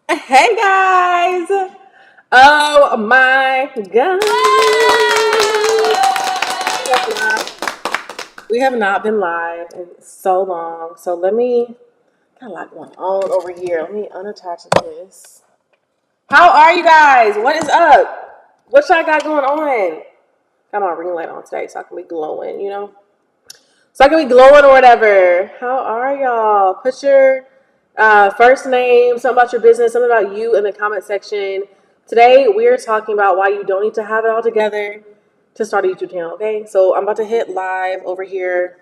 Hey guys! Oh my god! We have not been live in so long. So got a lot going on over here. Let me unattach this. How are you guys? What is up? What y'all got going on? Got my ring light on today so I can be glowing, So I can be glowing or whatever. How are y'all? Put your first name, something about your business, something about you in the comment section. Today we're talking about why you don't need to have it all together to start a YouTube channel, okay? So I'm about to hit live over here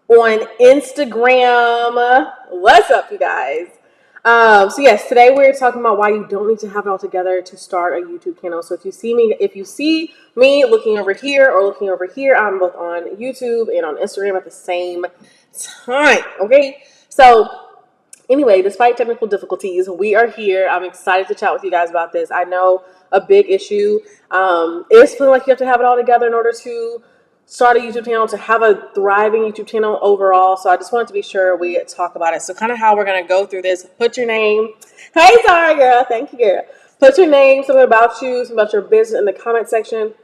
on Instagram. What's up, you guys? So yes, today we're talking about why you don't need to have it all together to start a YouTube channel. So if you see me looking over here or looking over here, I'm both on YouTube and on Instagram at the same time. Okay. So anyway, despite technical difficulties, we are here. I'm excited to chat with you guys about this. I know a big issue is feeling like you have to have it all together in order to start a YouTube channel, to have a thriving YouTube channel overall. So I just wanted to be sure we talk about it. So kind of how we're going to go through this. Put your name. Hey, sorry, girl. Thank you, girl. Put your name, something about you, something about your business in the comment section.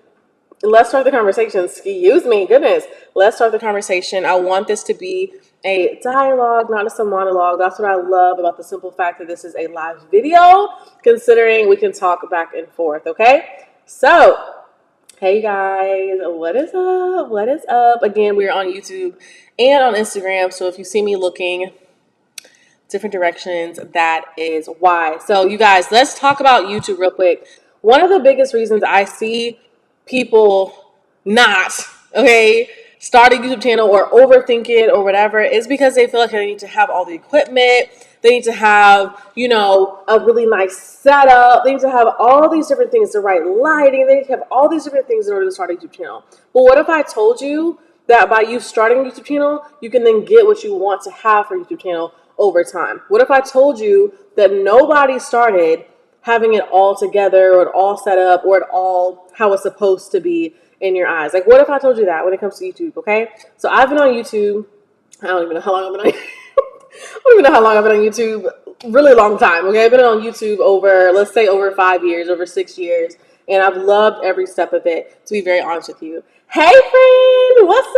Let's start the conversation. Excuse me, goodness. Let's start the conversation. I want this to be a dialogue, not just a monologue. That's what I love about the simple fact that this is a live video, considering we can talk back and forth, okay? So, hey guys, what is up? What is up? Again, we're on YouTube and on Instagram, so if you see me looking different directions, that is why. So, you guys, let's talk about YouTube real quick. One of the biggest reasons I see people not, okay, start a YouTube channel or overthink it or whatever is because they feel like they need to have all the equipment. They need to have, a really nice setup. They need to have all these different things, the right lighting. They need to have all these different things in order to start a YouTube channel. But what if I told you that by you starting a YouTube channel, you can then get what you want to have for a YouTube channel over time? What if I told you that nobody started having it all together or it all set up or it all how it's supposed to be in your eyes? Like, what if I told you that when it comes to YouTube, okay? So I've been on YouTube. I don't even know how long I've been on I don't even know how long I've been on YouTube. Really long time, okay? I've been on YouTube let's say over 5 years, over 6 years, and I've loved every step of it, to be very honest with you. Hey, friend, what's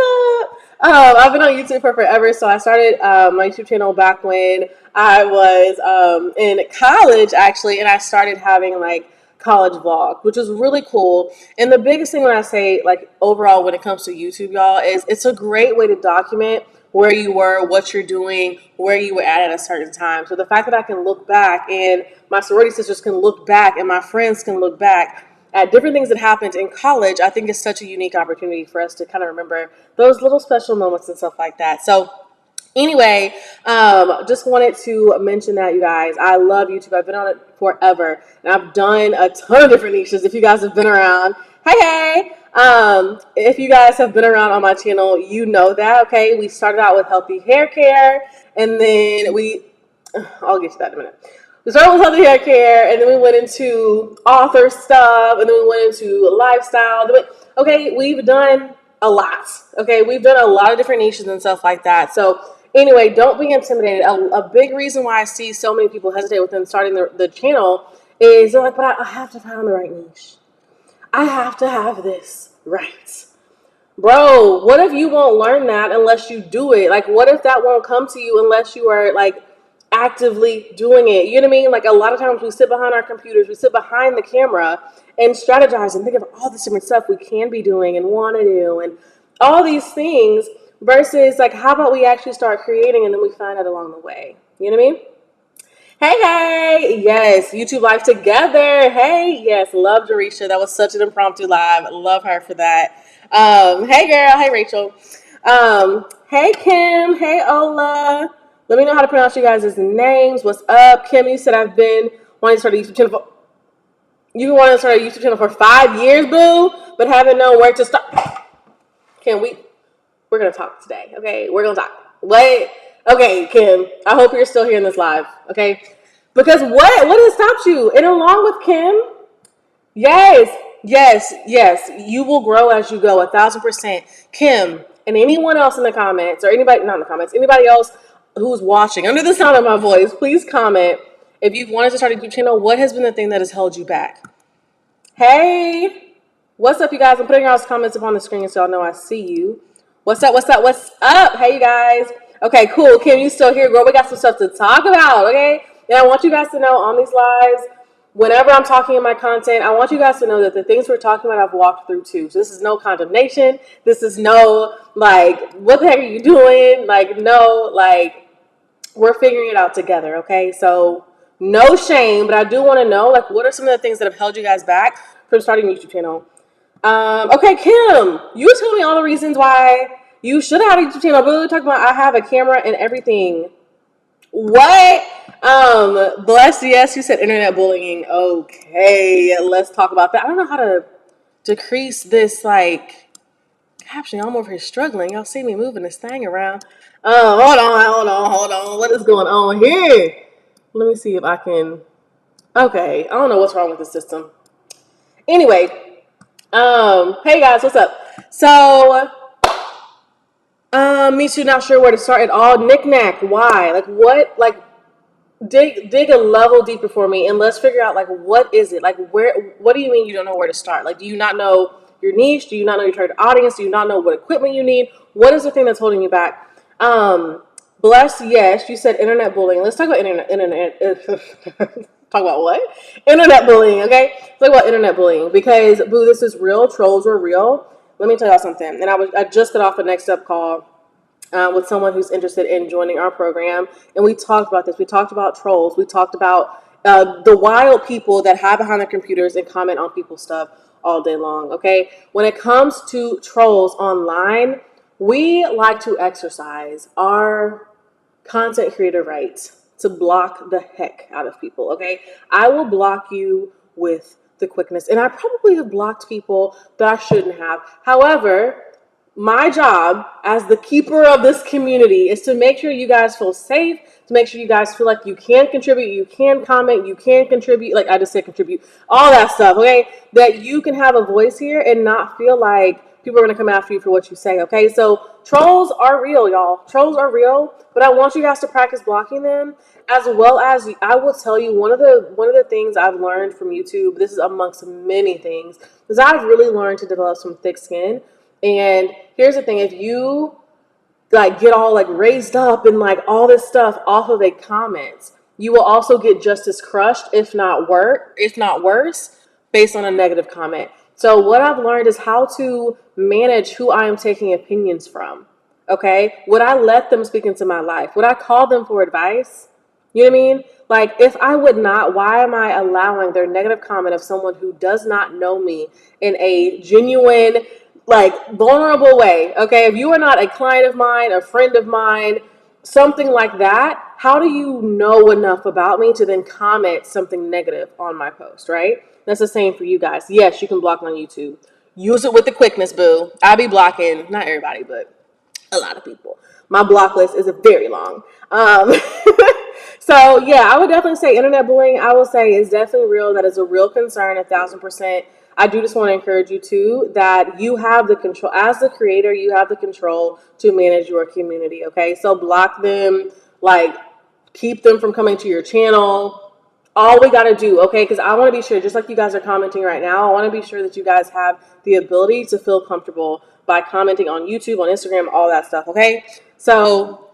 up? I've been on YouTube for forever, so I started my YouTube channel back when I was in college, actually, and I started having, like, college vlog, which was really cool. And the biggest thing when I say, like, overall when it comes to YouTube, y'all, is it's a great way to document where you were, what you're doing, where you were at a certain time. So the fact that I can look back and my sorority sisters can look back and my friends can look back at different things that happened in college, I think is such a unique opportunity for us to kind of remember those little special moments and stuff like that. So anyway, just wanted to mention that, you guys. I love YouTube. I've been on it forever, and I've done a ton of different niches. If you guys have been around, hey. If you guys have been around on my channel, you know that, okay? We started out with healthy hair care, and then I'll get to that in a minute. We started with healthy hair care, and then we went into author stuff, and then we went into lifestyle. Okay, we've done a lot. Okay, we've done a lot of different niches and stuff like that. So anyway, don't be intimidated. A big reason why I see so many people hesitate with them starting the channel is they're like, but I have to find the right niche. I have to have this right. Bro, what if you won't learn that unless you do it? Like, what if that won't come to you unless you are, like, actively doing it? You know what I mean? Like, a lot of times we sit behind our computers, we sit behind the camera and strategize and think of all this different stuff we can be doing and want to do and all these things versus, like, how about we actually start creating and then we find out along the way? You know what I mean? Hey, yes, YouTube Live together. Hey, yes, love Dorisha. That was such an impromptu live. Love her for that. Hey, girl. Hey, Rachel. Hey, Kim. Hey, Ola. Let me know how to pronounce you guys' names. What's up? Kim, you said I've been wanting to start a YouTube channel you've been wanting to start a YouTube channel for 5 years, boo, but haven't known where to start. Kim, we're going to talk today, okay? We're going to talk. Wait. Okay, Kim, I hope you're still here in this live, okay? Because what has stopped you? And along with Kim, yes, you will grow as you go, 1,000%. Kim, and anyone else in the comments, or anybody, not in the comments, anybody else who's watching, under the sound of my voice, please comment If you've wanted to start a YouTube channel, what has been the thing that has held you back? Hey, what's up, you guys? I'm putting y'all's comments up on the screen so y'all know I see you. What's up? What's up? What's up? Hey, you guys. Okay, cool. Kim, you still here, girl? We got some stuff to talk about, okay? And I want you guys to know on these lives, whenever I'm talking in my content, I want you guys to know that the things we're talking about, I've walked through too. So this is no condemnation. This is no, like, what the heck are you doing? Like, no, like, we're figuring it out together, okay? So no shame, but I do want to know, like, what are some of the things that have held you guys back from starting a YouTube channel? Okay, Kim, you tell me all the reasons why you should have had a YouTube channel. But we talking about I have a camera and everything. What? Bless, yes, you said internet bullying. Okay, let's talk about that. I don't know how to decrease this, like, caption. I'm over here struggling. Y'all see me moving this thing around. Hold on. What is going on here? Let me see if I can. Okay, I don't know what's wrong with the system. Anyway, hey guys, what's up? So, me too, not sure where to start at all. Knick-knack, why? Like, what? Like, dig a level deeper for me, and let's figure out, like, what is it? Like, what do you mean you don't know where to start? Like, do you not know your niche? Do you not know your target audience? Do you not know what equipment you need? What is the thing that's holding you back? Bless, yes, you said internet bullying. Let's talk about internet talk about what? Internet bullying, okay? Let's talk about internet bullying because, boo, this is real. Trolls are real. Let me tell y'all something. And I just got off a next up call with someone who's interested in joining our program, and we talked about this. We talked about trolls. We talked about the wild people that hide behind their computers and comment on people's stuff all day long, okay? When it comes to trolls online, we like to exercise our content creator rights to block the heck out of people, okay? I will block you with the quickness, and I probably have blocked people that I shouldn't have. However, my job as the keeper of this community is to make sure you guys feel safe, to make sure you guys feel like you can contribute, you can comment, you can contribute, like I just said contribute, all that stuff, okay? That you can have a voice here and not feel like people are going to come after you for what you say, okay? So trolls are real, y'all. Trolls are real, but I want you guys to practice blocking them, as well as I will tell you one of the things I've learned from YouTube, this is amongst many things, is I've really learned to develop some thick skin. And here's the thing, if you like get all like raised up and like all this stuff off of a comment, you will also get just as crushed, if not worse, based on a negative comment. So what I've learned is how to manage who I am taking opinions from. Okay? Would I let them speak into my life? Would I call them for advice? You know what I mean? Like, if I would not, why am I allowing their negative comment of someone who does not know me in a genuine, like, vulnerable way? Okay? If you are not a client of mine, a friend of mine, something like that, how do you know enough about me to then comment something negative on my post, right? That's the same for you guys. Yes, you can block on YouTube. Use it with the quickness, boo. I'll be blocking, not everybody, but a lot of people. My block list is very long. So yeah, I would definitely say internet bullying, I will say, is definitely real. That is a real concern, 1,000%. I do just want to encourage you too, that you have the control, as the creator, you have the control to manage your community, okay? So block them, like keep them from coming to your channel. All we got to do, okay? Because I want to be sure, just like you guys are commenting right now, I want to be sure that you guys have the ability to feel comfortable by commenting on YouTube, on Instagram, all that stuff, okay? So,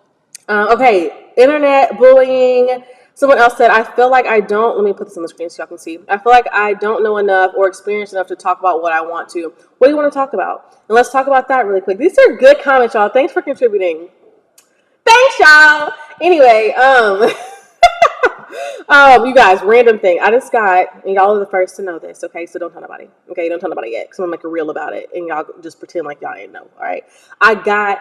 okay, internet bullying. Someone else said, I feel like I don't, let me put this on the screen so y'all can see. I feel like I don't know enough or experience enough to talk about what I want to. What do you want to talk about? And let's talk about that really quick. These are good comments, y'all. Thanks for contributing. Thanks, y'all. Anyway, you guys, random thing. I just got, and y'all are the first to know this, okay? So don't tell nobody. Okay, don't tell nobody yet, because I'm gonna make a reel about it, and y'all just pretend like y'all ain't know, all right? I got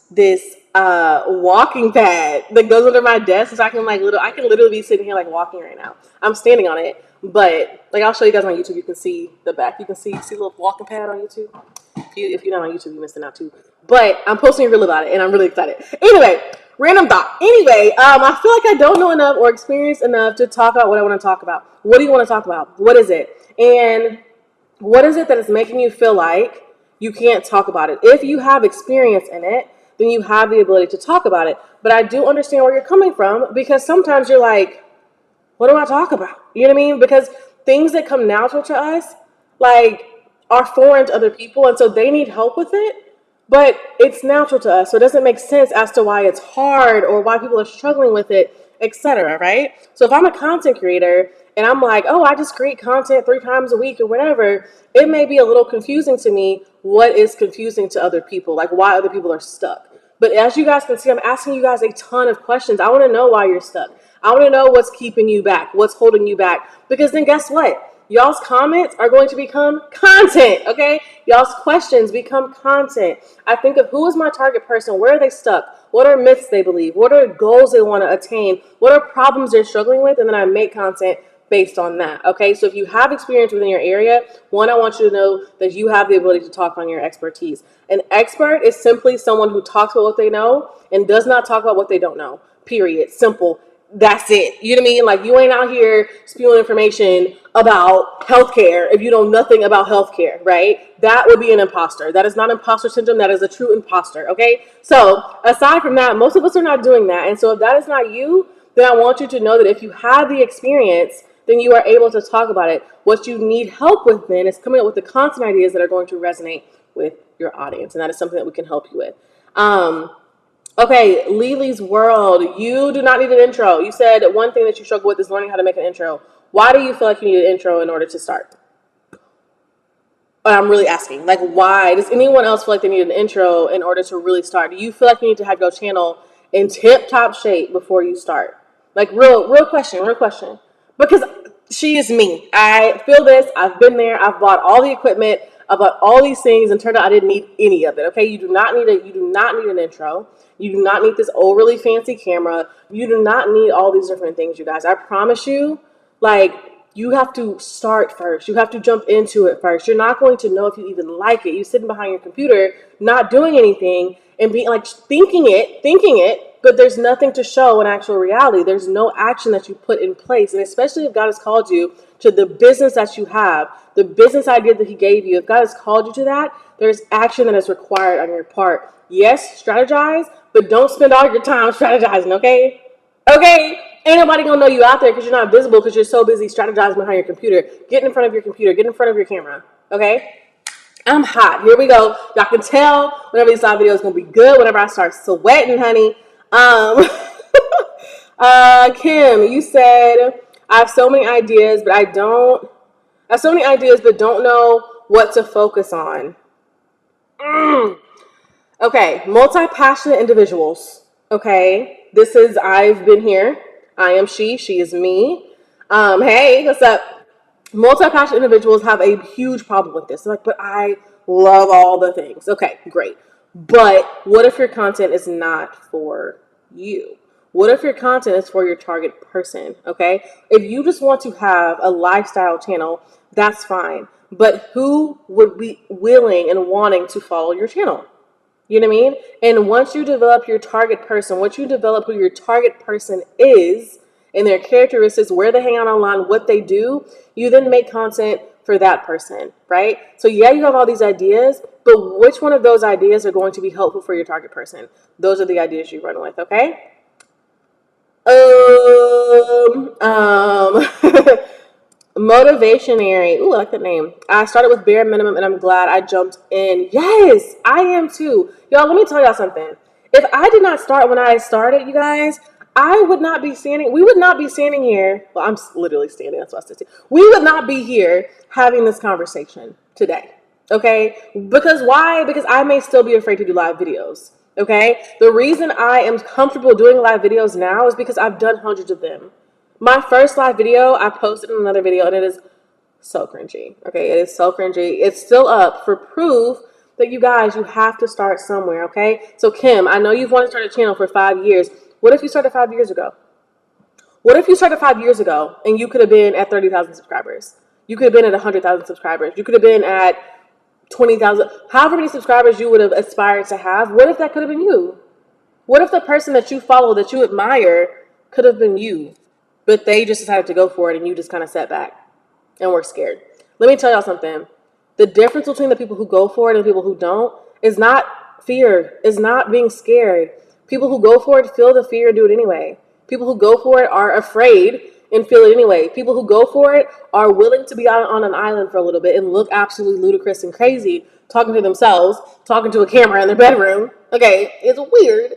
this walking pad that goes under my desk, so I can I can literally be sitting here like walking right now. I'm standing on it, but like I'll show you guys on YouTube. You can see the back. You can see a little walking pad on YouTube. If you're not on YouTube, you're missing out too. But I'm posting a reel about it, and I'm really excited. Anyway, random thought. Anyway, I feel like I don't know enough or experience enough to talk about what I want to talk about. What do you want to talk about? What is it? And what is it that is making you feel like you can't talk about it? If you have experience in it, then you have the ability to talk about it. But I do understand where you're coming from, because sometimes you're like, what do I talk about? You know what I mean? Because things that come natural to us, like, are foreign to other people, and so they need help with it, but it's natural to us. So it doesn't make sense as to why it's hard or why people are struggling with it, etc., right? So if I'm a content creator and I'm like, oh, I just create content 3 times a week or whatever, it may be a little confusing to me what is confusing to other people, like why other people are stuck. But as you guys can see, I'm asking you guys a ton of questions. I want to know why you're stuck. I want to know what's keeping you back, what's holding you back. Because then guess what? Y'all's comments are going to become content, okay? Y'all's questions become content. I think of who is my target person, where are they stuck, what are myths they believe, what are goals they want to attain, what are problems they're struggling with, and then I make content based on that, okay? So if you have experience within your area, one, I want you to know that you have the ability to talk on your expertise. An expert is simply someone who talks about what they know and does not talk about what they don't know, period. Simple. That's it. You know what I mean? Like, you ain't out here spewing information about healthcare if you know nothing about healthcare, right? That would be an imposter. That is not imposter syndrome. That is a true imposter, okay? So aside from that, most of us are not doing that. And so if that is not you, then I want you to know that if you have the experience, then you are able to talk about it. What you need help with then is coming up with the content ideas that are going to resonate with your audience. And that is something that we can help you with. Okay, Lily's World, you do not need an intro. You said one thing that you struggle with is learning how to make an intro. Why do you feel like you need an intro in order to start? I'm really asking, like, why? Does anyone else feel like they need an intro in order to really start? Do you feel like you need to have your channel in tip-top shape before you start? Like, real question. Because she is me. I feel this. I've been there. I've bought all the equipment. I bought all these things, and turned out I didn't need any of it. Okay, you do not need an intro. You do not need this overly fancy camera. You do not need all these different things, you guys. I promise you, like, you have to start first. You have to jump into it first. You're not going to know if you even like it. You sitting behind your computer, not doing anything, and being like thinking it, but there's nothing to show in actual reality. There's no action that you put in place. And especially if God has called you to the business that you have, the business idea that he gave you, if God has called you to that, there's action that is required on your part. Yes, strategize, but don't spend all your time strategizing, okay? Okay? Ain't nobody gonna know you out there because you're not visible because you're so busy strategizing behind your computer. Get in front of your computer. Get in front of your camera. Okay? I'm hot. Here we go. Y'all can tell whenever this live video is gonna be good. Whenever I start sweating, honey. Kim, you said I have so many ideas, but don't know what to focus on. Okay, multi-passionate individuals. Okay, I've been here. I am she is me. Hey, what's up? Multi-passionate individuals have a huge problem with this. They're like, but I love all the things. Okay, great. But what if your content is not for you? What if your content is for your target person? Okay, if you just want to have a lifestyle channel, that's fine. But who would be willing and wanting to follow your channel? You know what I mean? And once you develop your target person, once you develop who your target person is and their characteristics, where they hang out online, what they do, you then make content for that person, right? So yeah, you have all these ideas, but which one of those ideas are going to be helpful for your target person? Those are the ideas you run with, okay? Motivationary. Ooh, I like that name. I started with bare minimum and I'm glad I jumped in. Yes, I am too. Y'all, let me tell y'all something. If I did not start when I started, you guys, we would not be standing here. Well, I'm literally standing. That's what I said. We would not be here having this conversation today. Okay? Because why? Because I may still be afraid to do live videos. Okay? The reason I am comfortable doing live videos now is because I've done hundreds of them. My first live video, I posted in another video, and it is so cringy. Okay, it is so cringy. It's still up for proof that you guys, you have to start somewhere, okay? So Kim, I know you've wanted to start a channel for 5 years. What if you started 5 years ago? What if you started 5 years ago and you could have been at 30,000 subscribers? You could have been at 100,000 subscribers. You could have been at 20,000. However many subscribers you would have aspired to have, what if that could have been you? What if the person that you follow, that you admire, could have been you? But they just decided to go for it and you just kind of sat back and were scared. Let me tell y'all something. The difference between the people who go for it and the people who don't is not fear, is not being scared. People who go for it feel the fear and do it anyway. People who go for it are afraid and feel it anyway. People who go for it are willing to be on an island for a little bit and look absolutely ludicrous and crazy, talking to themselves, talking to a camera in their bedroom. Okay, it's weird.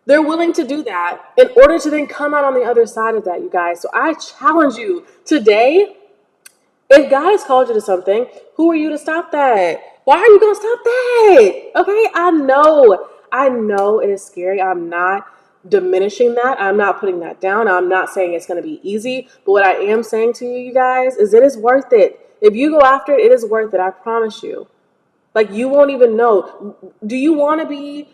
They're willing to do that in order to then come out on the other side of that, you guys. So I challenge you today, if God has called you to something, who are you to stop that? Why are you going to stop that? Okay, I know it is scary. I'm not diminishing that. I'm not putting that down. I'm not saying it's going to be easy. But what I am saying to you, you guys, is it is worth it. If you go after it, it is worth it. I promise you. Like, you won't even know. Do you want to be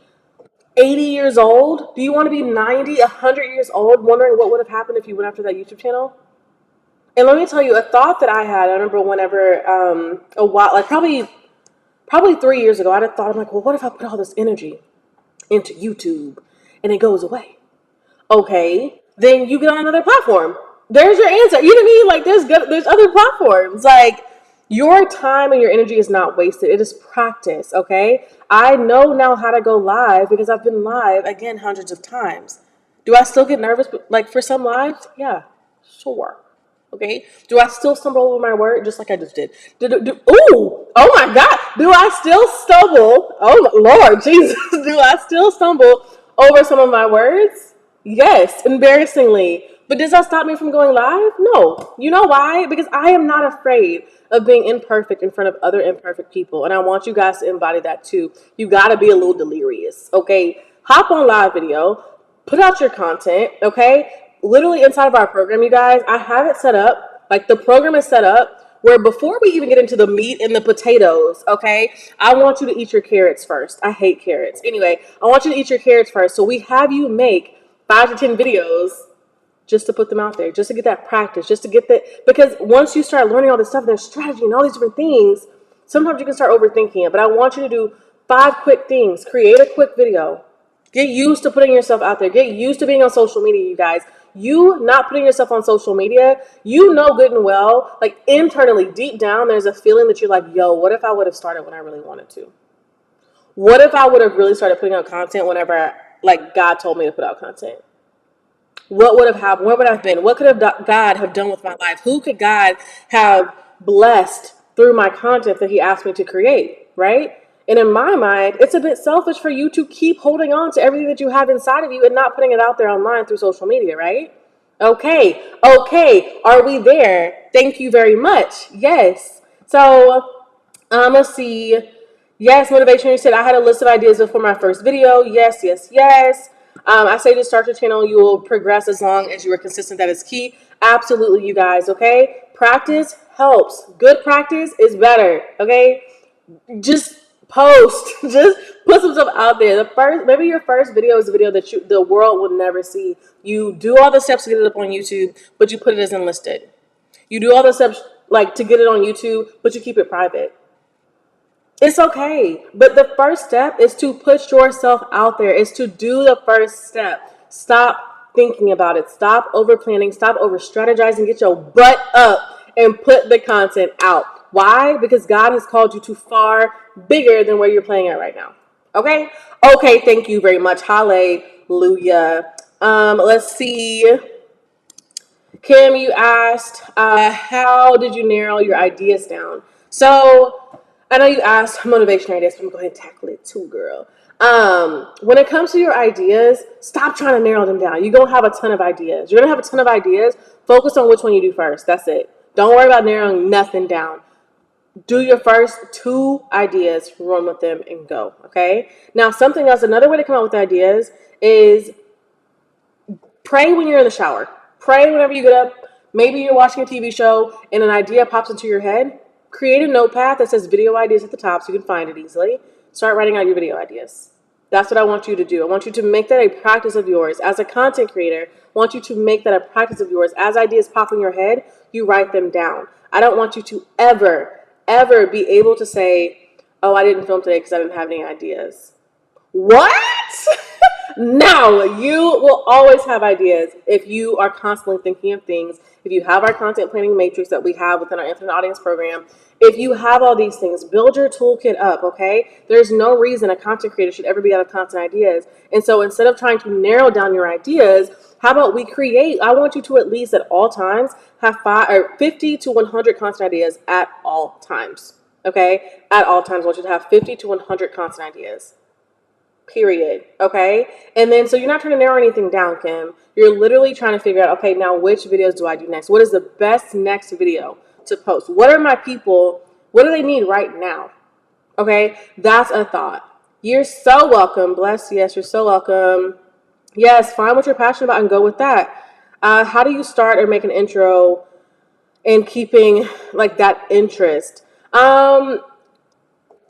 80 years old? Do you want to be 90, 100 years old, wondering what would have happened if you went after that YouTube channel? And let me tell you, a thought that I had, I remember whenever, a while, like probably 3 years ago, I had a thought, I'm like, well, what if I put all this energy into YouTube and it goes away? Okay, then you get on another platform. There's your answer. You know what I mean? Like, there's other platforms. Like, your time and your energy is not wasted. It is practice, okay? I know now how to go live because I've been live, again, hundreds of times. Do I still get nervous, like, for some lives? Yeah, sure. Okay. Do I still stumble over my word just like I just did? Ooh, oh my God. Do I still stumble? Oh Lord Jesus. Do I still stumble over some of my words? Yes, embarrassingly. But does that stop me from going live? No. You know why? Because I am not afraid of being imperfect in front of other imperfect people. And I want you guys to embody that too. You got to be a little delirious. Okay. Hop on live video. Put out your content. Okay. Literally inside of our program, you guys, I have it set up, like the program is set up where before we even get into the meat and the potatoes, okay, I want you to eat your carrots first. I hate carrots. Anyway, I want you to eat your carrots first. So we have you make 5 to 10 videos just to put them out there, just to get that practice, just to get that, because once you start learning all this stuff, there's strategy and all these different things, sometimes you can start overthinking it. But I want you to do 5 quick things. Create a quick video. Get used to putting yourself out there. Get used to being on social media, you guys. You not putting yourself on social media, you know good and well, like internally, deep down, there's a feeling that you're like, yo, what if I would have started when I really wanted to? What if I would have really started putting out content whenever, like, God told me to put out content? What would have happened? Where would I have been? What could have God have done with my life? Who could God have blessed through my content that he asked me to create, right? And in my mind, it's a bit selfish for you to keep holding on to everything that you have inside of you and not putting it out there online through social media, right? Okay. Are we there? Thank you very much. Yes. So, let's see. Yes, motivation. You said I had a list of ideas before my first video. Yes. I say to start your channel, you will progress as long as you are consistent. That is key. Absolutely, you guys. Okay. Practice helps. Good practice is better. Okay. Just post. Just put some stuff out there. Maybe your first video is a video that the world will never see. You do all the steps to get it up on YouTube, but you put it as enlisted. You do all the steps like to get it on YouTube, but you keep it private. It's okay. But the first step is to put yourself out there. Is to do the first step. Stop thinking about it. Stop over planning. Stop over strategizing. Get your butt up and put the content out. Why? Because God has called you to far bigger than where you're playing at right now. Okay? Okay, thank you very much. Hallelujah. Let's see. Kim, you asked, how did you narrow your ideas down? So, I know you asked motivation ideas, but I'm going to tackle it too, girl. When it comes to your ideas, stop trying to narrow them down. You're going to have a ton of ideas. You're going to have a ton of ideas. Focus on which one you do first. That's it. Don't worry about narrowing nothing down. Do your first 2 ideas, run with them, and go, okay? Now, something else, another way to come up with ideas is pray when you're in the shower. Pray whenever you get up. Maybe you're watching a TV show and an idea pops into your head. Create a notepad that says video ideas at the top so you can find it easily. Start writing out your video ideas. That's what I want you to do. I want you to make that a practice of yours. As a content creator, I want you to make that a practice of yours. As ideas pop in your head, you write them down. I don't want you to ever be able to say, oh, I didn't film today because I didn't have any ideas. What? No, you will always have ideas if you are constantly thinking of things. If you have our content planning matrix that we have within our infinite audience program, if you have all these things, build your toolkit up, okay? There's no reason a content creator should ever be out of content ideas. And so instead of trying to narrow down your ideas, How about we create? I want you to at least at all times have 50 to 100 content ideas at all times. Okay? At all times, I want you to have 50 to 100 content ideas. Period. Okay? And then, so you're not trying to narrow anything down, Kim. You're literally trying to figure out, okay, now which videos do I do next? What is the best next video to post? What are my people, what do they need right now? Okay? That's a thought. You're so welcome. Bless. Yes, you're so welcome. Yes, find what you're passionate about and go with that. How do you start or make an intro and keeping like that interest? To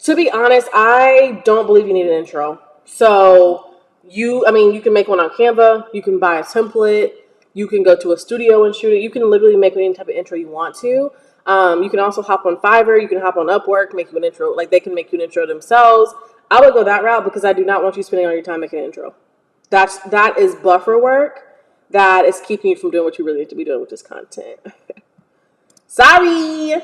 be honest, I don't believe you need an intro. So you can make one on Canva. You can buy a template. You can go to a studio and shoot it. You can literally make any type of intro you want to. You can also hop on Fiverr. You can hop on Upwork, make you an intro. Like they can make you an intro themselves. I would go that route because I do not want you spending all your time making an intro. That is buffer work that is keeping you from doing what you really need to be doing with this content. Sorry.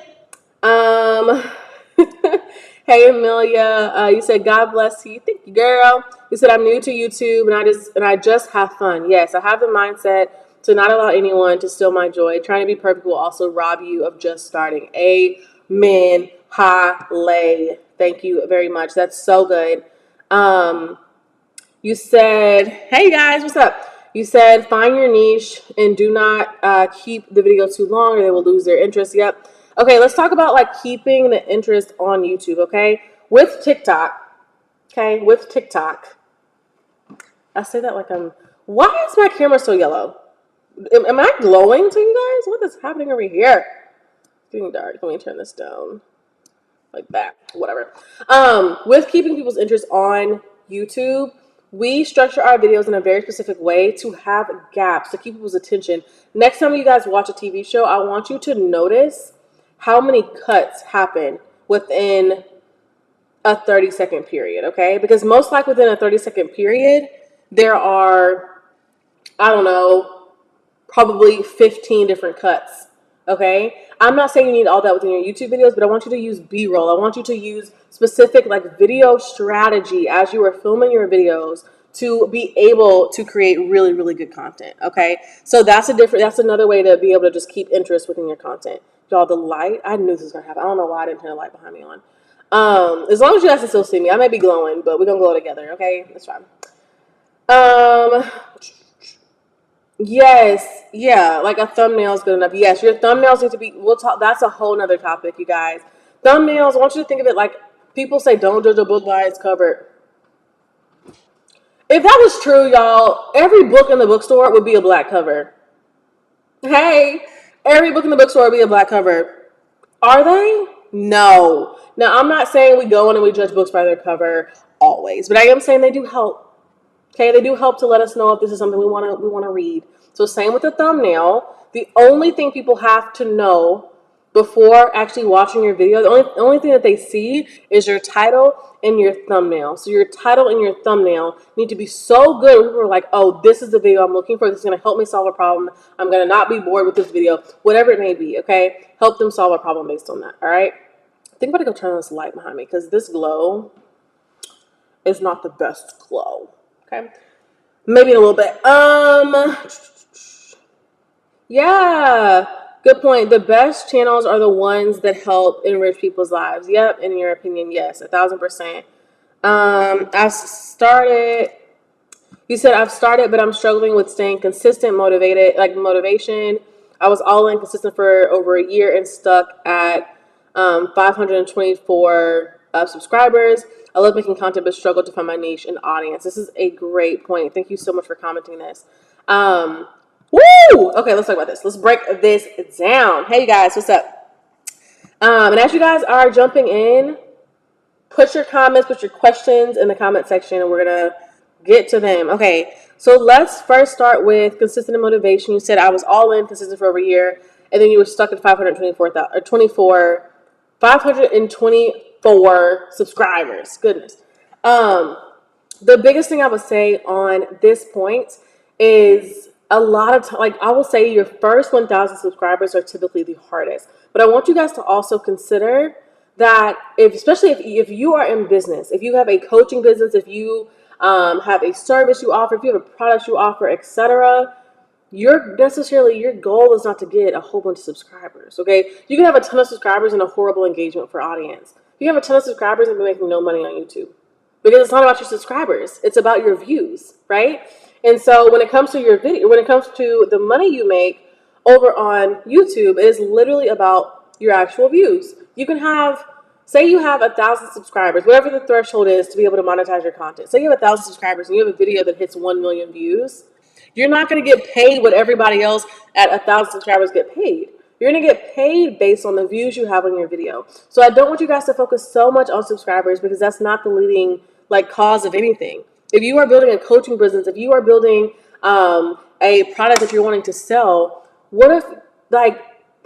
Hey Amelia, you said God bless you. Thank you, girl. You said I'm new to YouTube and I just have fun. Yes, I have the mindset to not allow anyone to steal my joy. Trying to be perfect will also rob you of just starting. Amen. Hallelujah. Thank you very much. That's so good. You said, hey guys, what's up? You said find your niche and do not keep the video too long or they will lose their interest. Yep. Okay, let's talk about like keeping the interest on YouTube, okay? With TikTok, I say that like why is my camera so yellow? Am I glowing to you guys? What is happening over here? It's getting dark. Let me turn this down like that, whatever. With keeping people's interest on YouTube, we structure our videos in a very specific way to have gaps, to keep people's attention. Next time you guys watch a TV show, I want you to notice how many cuts happen within a 30-second period, okay? Because most likely within a 30-second period, there are, I don't know, probably 15 different cuts, okay? I'm not saying you need all that within your YouTube videos, but I want you to use B-roll. I want you to use specific like video strategy as you are filming your videos to be able to create really, really good content, okay? So that's another way to be able to just keep interest within your content. Y'all, the light, I knew this was gonna happen. I don't know why I didn't turn the light behind me on. As long as you guys can still see me, I may be glowing, but we're gonna glow together, okay? That's fine. Yes, yeah, like a thumbnail is good enough. Yes, your thumbnails need to be, we'll talk, that's a whole nother topic, you guys. Thumbnails, I want you to think of it like, people say don't judge a book by its cover. If that was true, y'all, every book in the bookstore would be a black cover. Hey, every book in the bookstore would be a black cover. Are they? No. Now, I'm not saying we go in and we judge books by their cover always, but I am saying they do help. Okay, they do help to let us know if this is something we want to read. So same with the thumbnail. The only thing people have to know before actually watching your video, the only thing that they see is your title and your thumbnail. So your title and your thumbnail need to be so good. People are like, oh, this is the video I'm looking for. This is going to help me solve a problem. I'm going to not be bored with this video, whatever it may be, okay? Help them solve a problem based on that, all right? I think I'm going to go turn on this light behind me because this glow is not the best glow. Okay, maybe in a little bit. Yeah, good point. The best channels are the ones that help enrich people's lives. Yep, in your opinion, yes, 1,000%. You said I've started, but I'm struggling with staying consistent, motivation. I was all in consistent for over a year and stuck at 524 subscribers. I love making content, but struggle to find my niche and audience. This is a great point. Thank you so much for commenting this. Woo! Okay, let's talk about this. Let's break this down. Hey, you guys, what's up? And as you guys are jumping in, put your comments, put your questions in the comment section, and we're going to get to them. Okay, so let's first start with consistent and motivation. You said I was all in, consistent for over a year, and then you were stuck at 524 subscribers. Goodness. The biggest thing I would say on this point is a lot of like I will say your first 1,000 subscribers are typically the hardest. But I want you guys to also consider that especially if you are in business, if you have a coaching business, if you have a service you offer, if you have a product you offer, etc., your goal is not to get a whole bunch of subscribers, okay? You can have a ton of subscribers and a horrible engagement for audience. You can have a ton of subscribers and be making no money on YouTube. Because it's not about your subscribers. It's about your views, right? And so when it comes to your video, when it comes to the money you make over on YouTube, it is literally about your actual views. You can have, say you have 1,000 subscribers, whatever the threshold is to be able to monetize your content. Say you have 1,000 subscribers and you have a video that hits 1 million views. You're not going to get paid what everybody else at 1,000 subscribers get paid. You're going to get paid based on the views you have on your video. So I don't want you guys to focus so much on subscribers because that's not the leading cause of anything. If you are building a coaching business, if you are building a product that you're wanting to sell, what if I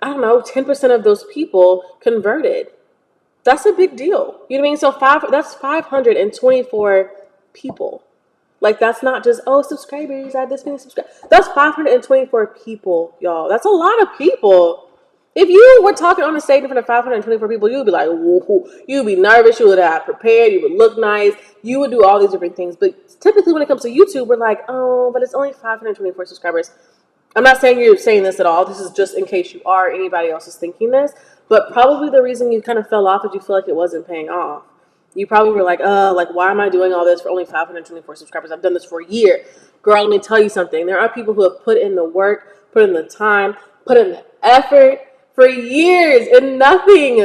don't know, 10% of those people converted? That's a big deal. You know what I mean? So that's 524 people. That's not just, oh, subscribers, I have this many subscribers. That's 524 people, y'all. That's a lot of people. If you were talking on the stage in front of 524 people, you would be like, whoa, you would be nervous, you would have prepared, you would look nice, you would do all these different things. But typically when it comes to YouTube, we're like, oh, but it's only 524 subscribers. I'm not saying you're saying this at all. This is just in case you are, anybody else is thinking this. But probably the reason you kind of fell off is you feel like it wasn't paying off. You probably were like, why am I doing all this for only 524 subscribers? I've done this for a year. Girl, let me tell you something. There are people who have put in the work, put in the time, put in the effort for years, and nothing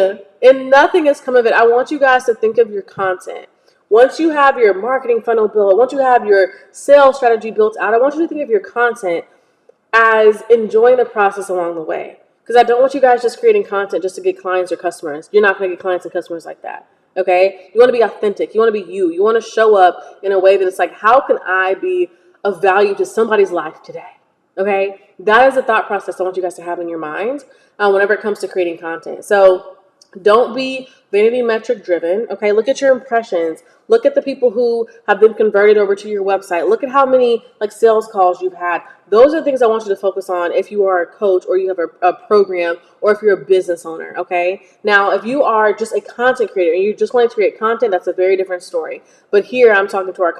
has come of it. I want you guys to think of your content. Once you have your marketing funnel built, once you have your sales strategy built out, I want you to think of your content as enjoying the process along the way. Because I don't want you guys just creating content just to get clients or customers. You're not going to get clients and customers like that. Okay? You want to be authentic. You want to be you. You want to show up in a way that it's like, how can I be of value to somebody's life today? Okay? That is the thought process I want you guys to have in your mind whenever it comes to creating content. So don't be vanity metric driven. Okay? Look at your impressions. Look at the people who have been converted over to your website. Look at how many sales calls you've had. Those are the things I want you to focus on if you are a coach or you have a program or if you're a business owner, okay? Now, if you are just a content creator and you just want to create content, that's a very different story. But here I'm talking to our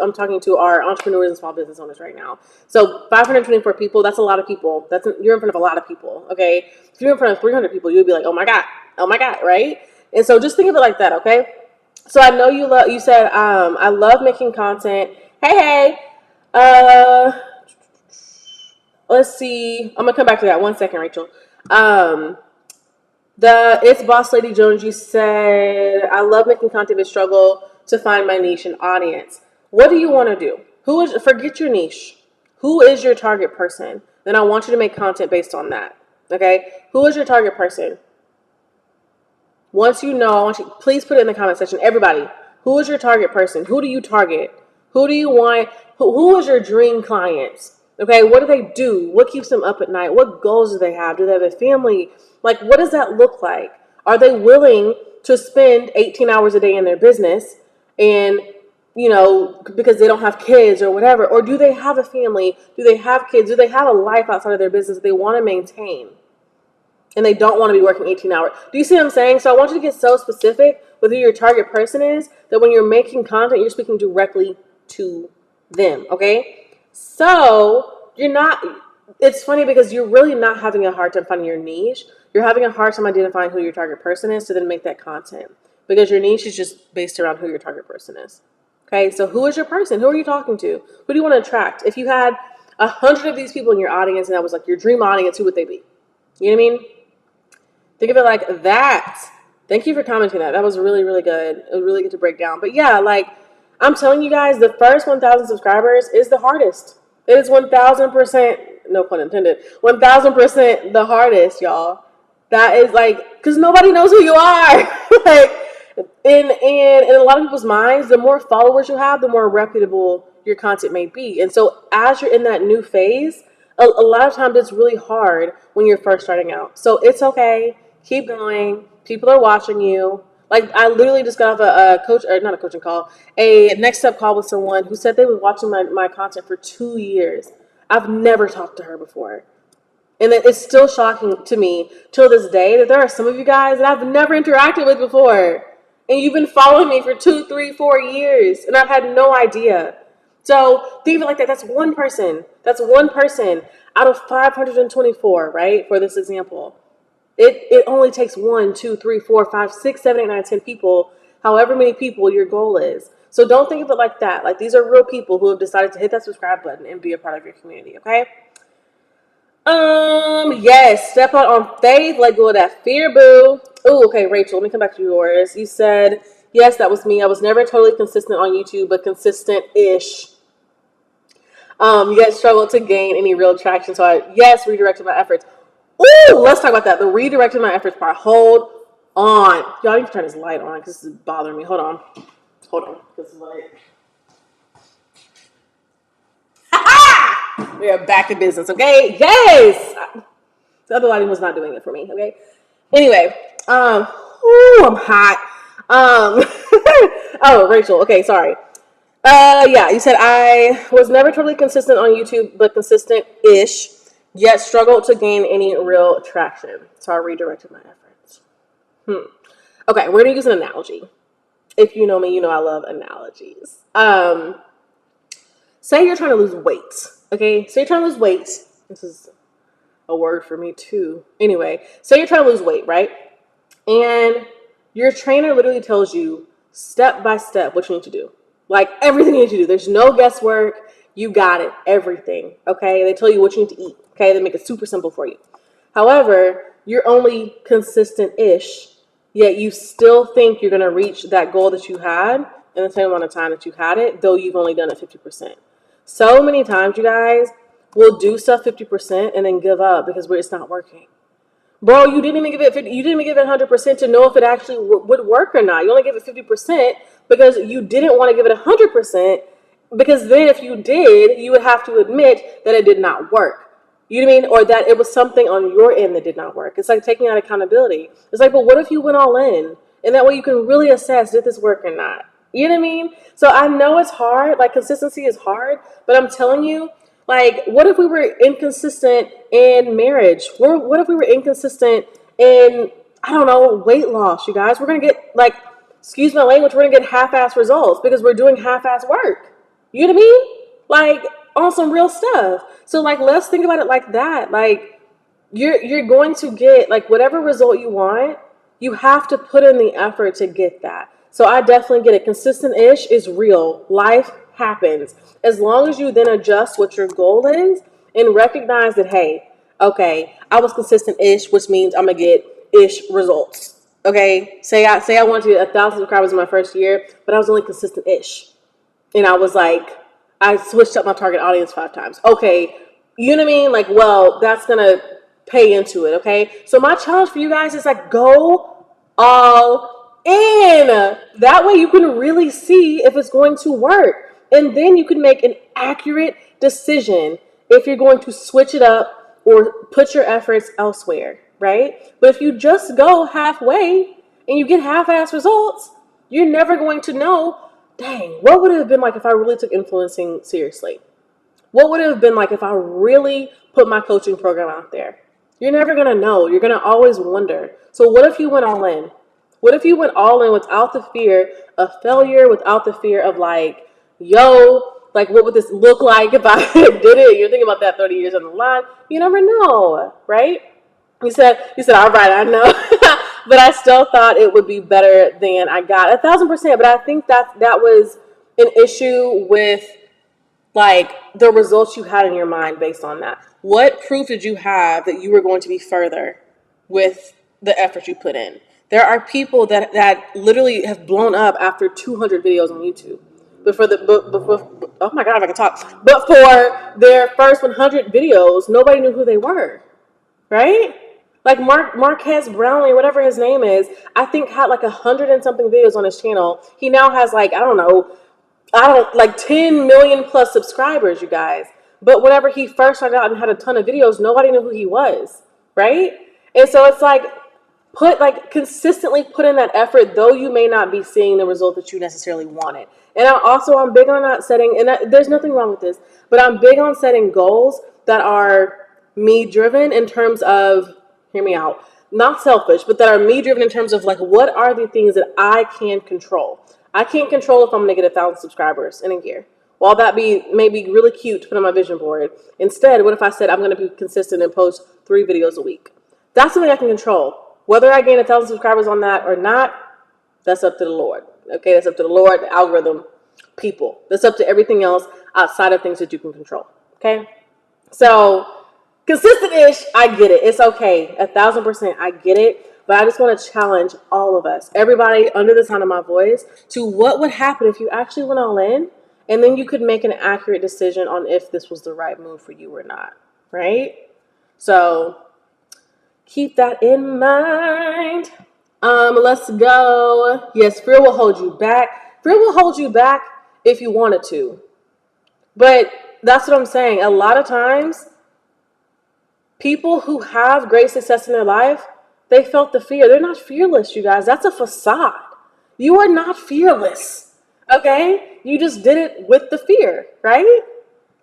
I'm talking to our entrepreneurs and small business owners right now. So 524 people, that's a lot of people. You're in front of a lot of people, okay? If you're in front of 300 people, you'll be like, oh my God, right? And so just think of it like that, okay? So I know you said, I love making content. Hey, let's see. I'm gonna come back to that 1 second, Rachel. It's Boss Lady Jones. You said, I love making content but struggle to find my niche and audience. What do you want to do? Forget your niche. Who is your target person? Then I want you to make content based on that. Okay? Who is your target person? Once you know, I want you, please put it in the comment section. Everybody, who is your target person? Who do you target? Who do you want? Who is your dream clients? Okay, what do they do? What keeps them up at night? What goals do they have? Do they have a family? What does that look like? Are they willing to spend 18 hours a day in their business and, because they don't have kids or whatever? Or do they have a family? Do they have kids? Do they have a life outside of their business that they want to maintain? And they don't want to be working 18 hours. Do you see what I'm saying? So I want you to get so specific with who your target person is that when you're making content, you're speaking directly to them, okay? So it's funny because you're really not having a hard time finding your niche. You're having a hard time identifying who your target person is to then make that content. Because your niche is just based around who your target person is. Okay, so who is your person? Who are you talking to? Who do you want to attract? If you had 100 of these people in your audience and that was your dream audience, who would they be? You know what I mean? Think of it like that. Thank you for commenting that. That was really, really good. It was really good to break down. But yeah, I'm telling you guys, the first 1,000 subscribers is the hardest. It is 1,000%, no pun intended, 1,000% the hardest, y'all. That is because nobody knows who you are. In a lot of people's minds, the more followers you have, the more reputable your content may be. And so as you're in that new phase, a lot of times it's really hard when you're first starting out. So it's okay. Keep going. People are watching you. I literally just got off a next step call with someone who said they were watching my content for 2 years. I've never talked to her before. And it's still shocking to me till this day that there are some of you guys that I've never interacted with before. And you've been following me for 2, 3, 4 years. And I've had no idea. So think of it like that. That's one person. That's one person out of 524, right? For this example. It only takes 1, 2, 3, 4, 5, 6, 7, 8, 9, 10 people, however many people your goal is. So don't think of it like that. Like, these are real people who have decided to hit that subscribe button and be a part of your community, okay? Yes, step out on faith, let go of that fear, boo. Oh, okay, Rachel, let me come back to yours. You said, yes, that was me. I was never totally consistent on YouTube, but consistent-ish. Yet struggled to gain any real traction. So yes, redirected my efforts. Ooh, let's talk about that. The redirected my efforts part. Hold on. Y'all need to turn this light on because this is bothering me. Hold on. This is light. We are back in business, okay? Yes! The other lighting was not doing it for me, okay? Anyway, I'm hot. Oh, Rachel, okay, sorry. Yeah, you said I was never totally consistent on YouTube, but consistent-ish, yet struggled to gain any real traction. So I redirected my efforts. Okay, we're gonna use an analogy. If you know me, you know I love analogies. Say you're trying to lose weight, okay? Say you're trying to lose weight. This is a word for me too. Anyway, say you're trying to lose weight, right? And your trainer literally tells you step by step what you need to do. Like, everything you need to do. There's no guesswork. You got it. Everything, okay? They tell you what you need to eat, okay? They make it super simple for you. However, you're only consistent-ish, yet you still think you're going to reach that goal that you had in the same amount of time that you had it, though you've only done it 50%. So many times, you guys, we'll do stuff 50% and then give up because it's not working. Bro, you didn't even give it 50, you didn't even give it 100% to know if it actually would work or not. You only gave it 50% because you didn't want to give it 100%, because then if you did, you would have to admit that it did not work. You know what I mean? Or that it was something on your end that did not work. It's like taking out accountability. It's like, but what if you went all in? And that way you can really assess, did this work or not? You know what I mean? So I know it's hard. Like, consistency is hard. But I'm telling you, like, what if we were inconsistent in marriage? What if we were inconsistent in, I don't know, weight loss, you guys? We're going to get, like, excuse my language, we're going to get half-ass results because we're doing half-ass work. You know what I mean? Like, on some real stuff. So, like, let's think about it like that. Like, you're going to get, like, whatever result you want, you have to put in the effort to get that. So I definitely get it. Consistent-ish is real. Life happens. As long as you then adjust what your goal is and recognize that, hey, okay, I was consistent-ish, which means I'm going to get ish results. Okay? Say I wanted to get 1,000 subscribers in my first year, but I was only consistent-ish. And I was like, I switched up my target audience 5 times. Okay, you know what I mean? Like, well, that's going to pay into it, okay? So my challenge for you guys is, like, go all in. That way you can really see if it's going to work. And then you can make an accurate decision if you're going to switch it up or put your efforts elsewhere, right? But if you just go halfway and you get half-ass results, you're never going to know, dang, what would it have been like if I really took influencing seriously? What would it have been like if I really put my coaching program out there? You're never going to know. You're going to always wonder. So what if you went all in? What if you went all in without the fear of failure, without the fear of, like, yo, like, what would this look like if I did it? You're thinking about that 30 years on the line. You never know, right? You said, all right, I know. But I still thought it would be better than I got. 1,000%. But I think that was an issue with, like, the results you had in your mind based on that. What proof did you have that you were going to be further with the effort you put in? There are people that literally have blown up after 200 videos on YouTube. But oh my God, if I can talk. But for their first 100 videos, nobody knew who they were, right? Like Marquez Brownlee, whatever his name is, I think had like 100 and something videos on his channel. He now has, like, like 10 million plus subscribers, you guys. But whenever he first started out and had a ton of videos, nobody knew who he was, right? And so it's like, consistently put in that effort, though you may not be seeing the result that you necessarily wanted. And I'm big on not setting, and there's nothing wrong with this, but I'm big on setting goals that are me driven in terms of, hear me out, not selfish, but that are me driven in terms of, like, what are the things that I can control? I can't control if I'm going to get 1,000 subscribers in a year, While that may be really cute to put on my vision board, instead, what if I said I'm going to be consistent and post 3 videos a week? That's something I can control. Whether I gain 1,000 subscribers on that or not, that's up to the Lord. Okay, that's up to the Lord, the algorithm, people. That's up to everything else outside of things that you can control. Okay, so consistent-ish, I get it. It's okay. 1,000%, I get it. But I just want to challenge all of us, everybody under the sound of my voice, to what would happen if you actually went all in, and then you could make an accurate decision on if this was the right move for you or not, right? So keep that in mind. Let's go. Yes, fear will hold you back. Fear will hold you back if you wanted to. But that's what I'm saying. A lot of times, people who have great success in their life, they felt the fear. They're not fearless, you guys. That's a facade. You are not fearless, okay? You just did it with the fear, right?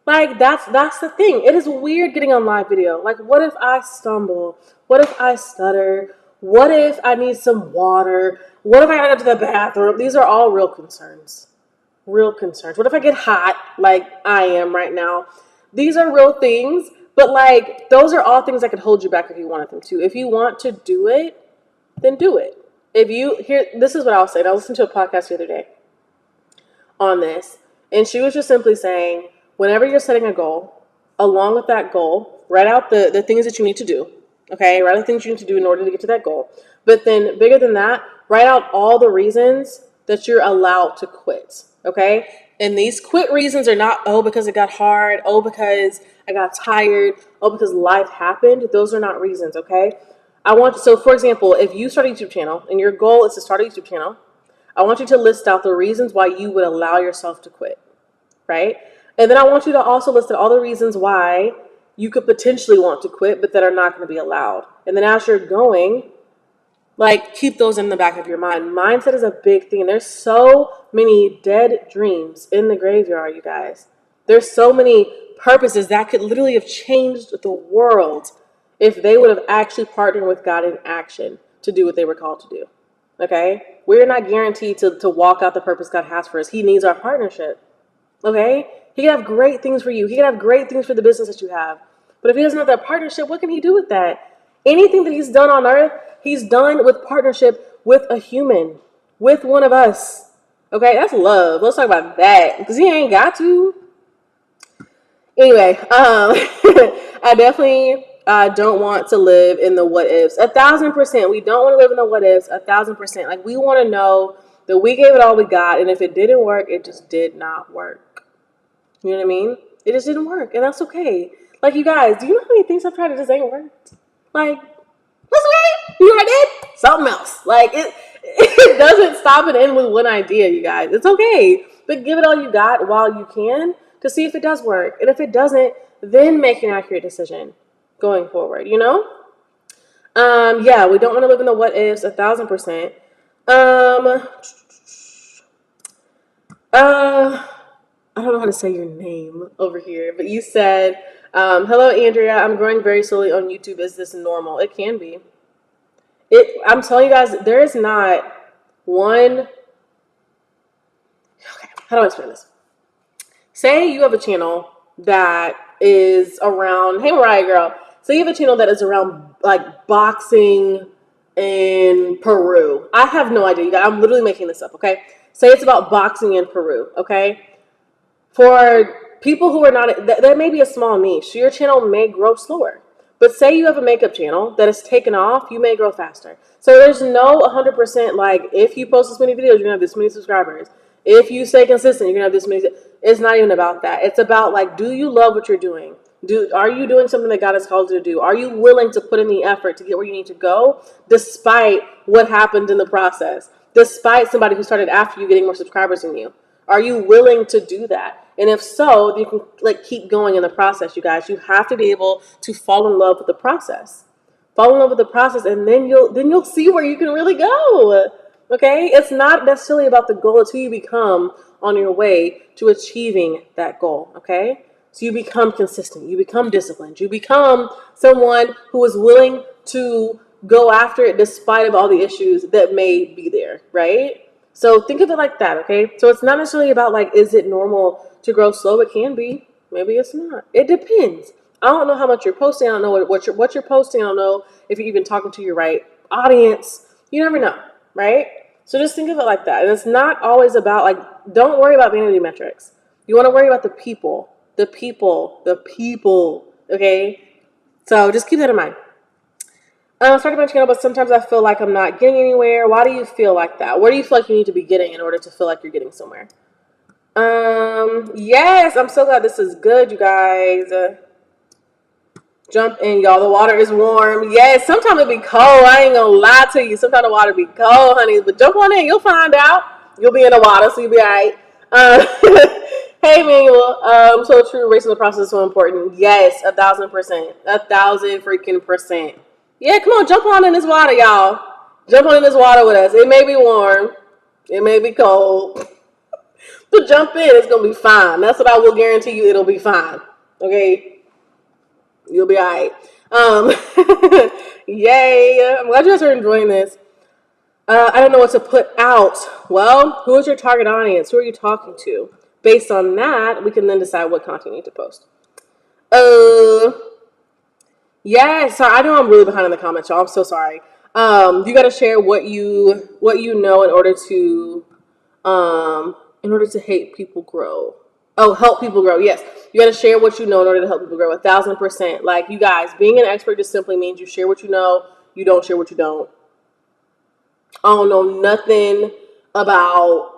Like, that's the thing. It is weird getting on live video. Like, what if I stumble? What if I stutter? What if I need some water? What if I gotta go to the bathroom? These are all real concerns. Real concerns. What if I get hot like I am right now? These are real things. But, like, those are all things that could hold you back if you wanted them to. If you want to do it, then do it. This is what I was saying. I listened to a podcast the other day on this, and she was just simply saying, whenever you're setting a goal, along with that goal, write out the things that you need to do, okay? Write out the things you need to do in order to get to that goal. But then, bigger than that, write out all the reasons that you're allowed to quit, okay? And these quit reasons are not, oh, because it got hard, oh, because I got tired, oh, because life happened. Those are not reasons, okay? So for example, if you start a YouTube channel and your goal is to start a YouTube channel, I want you to list out the reasons why you would allow yourself to quit, right? And then I want you to also list out all the reasons why you could potentially want to quit, but that are not going to be allowed. And then as you're going, like, keep those in the back of your mind. Mindset is a big thing. There's so many dead dreams in the graveyard, you guys. There's so many purposes that could literally have changed the world if they would have actually partnered with God in action to do what they were called to do. Okay? We're not guaranteed to walk out the purpose God has for us. He needs our partnership. Okay? He can have great things for you. He can have great things for the business that you have. But if he doesn't have that partnership, what can he do with that? Anything that he's done on earth, he's done with partnership with a human, with one of us. Okay, that's love. Let's talk about that, because he ain't got to. Anyway, I definitely don't want to live in the what ifs. 1,000%. We don't want to live in the what ifs. 1,000%. Like, we want to know that we gave it all we got, and if it didn't work, it just did not work. You know what I mean? It just didn't work, and that's okay. Like, you guys, do you know how many things I've tried that just ain't worked? Like, that's okay. You know what I did? Something else. Like, it doesn't stop and end with one idea, you guys. It's okay. But give it all you got while you can to see if it does work. And if it doesn't, then make an accurate decision going forward, you know? Yeah, we don't want to live in the what ifs, 1,000%. I don't know how to say your name over here, but you said, hello, Andrea. I'm growing very slowly on YouTube. Is this normal? It can be. I'm telling you guys, there is not one. Okay, how do I explain this? Say you have a channel that is around, hey, Mariah girl. Say you have a channel that is around, like, boxing in Peru. I have no idea. I'm literally making this up, okay? Say it's about boxing in Peru, okay? For people who are not, there may be a small niche. Your channel may grow slower. But say you have a makeup channel that is taken off, you may grow faster. So there's no 100% like, if you post this many videos, you're going to have this many subscribers. If you stay consistent, you're going to have this many. It's not even about that. It's about, like, do you love what you're doing? Are you doing something that God has called you to do? Are you willing to put in the effort to get where you need to go, despite what happened in the process? Despite somebody who started after you getting more subscribers than you? Are you willing to do that? And if so, you can, like, keep going in the process, you guys. You have to be able to fall in love with the process. Fall in love with the process, and then you'll see where you can really go. Okay? It's not necessarily about the goal. It's who you become on your way to achieving that goal. Okay? So you become consistent. You become disciplined. You become someone who is willing to go after it despite of all the issues that may be there, right? So think of it like that, okay? So it's not necessarily about, like, is it normal to grow slow, it can be. Maybe it's not. It depends. I don't know how much you're posting. I don't know what you're posting. I don't know if you're even talking to your right audience. You never know, right? So just think of it like that. And it's not always about, like, don't worry about vanity metrics. You want to worry about the people, okay? So just keep that in mind. I started my channel, but sometimes I feel like I'm not getting anywhere. Why do you feel like that? Where do you feel like you need to be getting in order to feel like you're getting somewhere? Yes, I'm so glad this is good, you guys. Jump in, y'all. The water is warm. Yes, sometimes it be cold. I ain't gonna lie to you. Sometimes the water be cold, honey. But jump on in. You'll find out. You'll be in the water, so you'll be all right. Hey, Manuel. So true. Racing the process is so important. Yes, 1,000%. 1,000 freaking percent. Yeah, come on. Jump on in this water, y'all. Jump on in this water with us. It may be warm. It may be cold. But jump in. It's going to be fine. That's what I will guarantee you. It'll be fine. Okay? You'll be all right. Yay. I'm glad you guys are enjoying this. I don't know what to put out. Well, who is your target audience? Who are you talking to? Based on that, we can then decide what content you need to post. Yeah, sorry, I know I'm really behind in the comments, y'all. I'm so sorry. You got to share what you know in order to help people grow. Oh, help people grow. Yes, you got to share what you know in order to help people grow. 1,000%. Like, you guys, being an expert just simply means you share what you know. You don't share what you don't. I don't know nothing about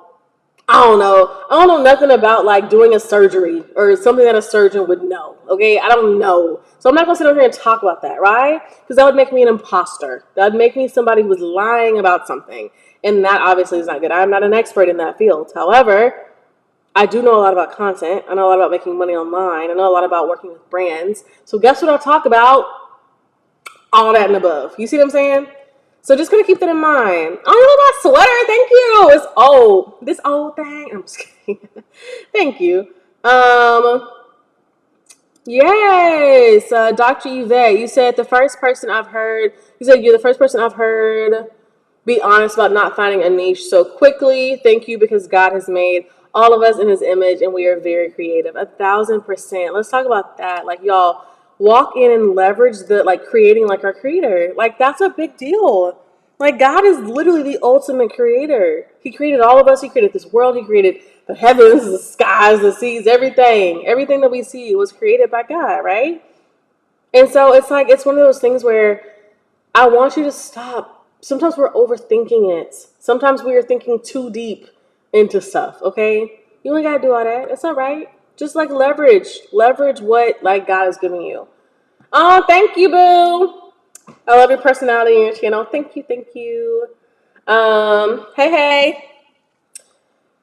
like doing a surgery or something that a surgeon would know. Okay, I don't know. So I'm not gonna sit over here and talk about that, right? Because that would make me an imposter. That would make me somebody who was lying about something. And that obviously is not good. I'm not an expert in that field. However, I do know a lot about content. I know a lot about making money online. I know a lot about working with brands. So guess what I'll talk about? All that and above. You see what I'm saying? So just gonna keep that in mind. Oh, look at my sweater. Thank you. It's old. This old thing. I'm just kidding. Thank you. Yes, Dr. Yvette, you said you're the first person I've heard be honest about not finding a niche so quickly. Thank you, because God has made all of us in his image and we are very creative. 1,000%. Let's talk about that. Like, y'all, walk in and leverage the, like, creating like our creator. Like, that's a big deal. Like, God is literally the ultimate creator. He created all of us. He created this world. He created the heavens, the skies, the seas, everything. Everything that we see was created by God, right? And so it's like, it's one of those things where I want you to stop. Sometimes we're overthinking it. Sometimes we are thinking too deep into stuff, okay? You ain't got to do all that. It's all right. Just, like, leverage what, like, God is giving you. Oh, thank you, boo. I love your personality and your channel. Thank you. Hey.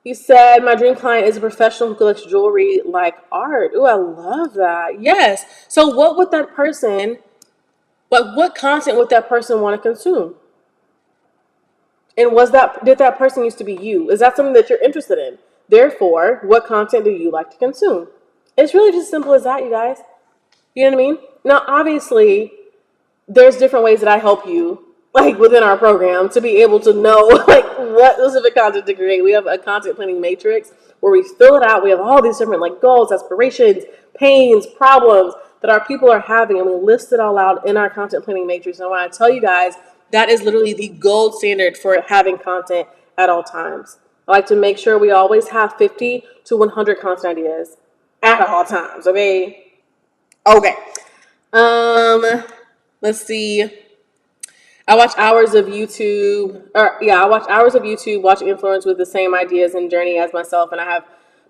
You said my dream client is a professional who collects jewelry like art. Ooh, I love that. Yes. So what content would that person want to consume? And did that person used to be you? Is that something that you're interested in? Therefore, what content do you like to consume? It's really just as simple as that, you guys. You know what I mean? Now, obviously, there's different ways that I help you, like, within our program, to be able to know, like, what specific content to create. We have a content planning matrix where we fill it out. We have all these different, like, goals, aspirations, pains, problems that our people are having, and we list it all out in our content planning matrix. And I want to tell you guys, that is literally the gold standard for having content at all times. I like to make sure we always have 50 to 100 content ideas at all times, okay? Okay. Let's see. I watch hours of YouTube watching influencers with the same ideas and journey as myself, and I have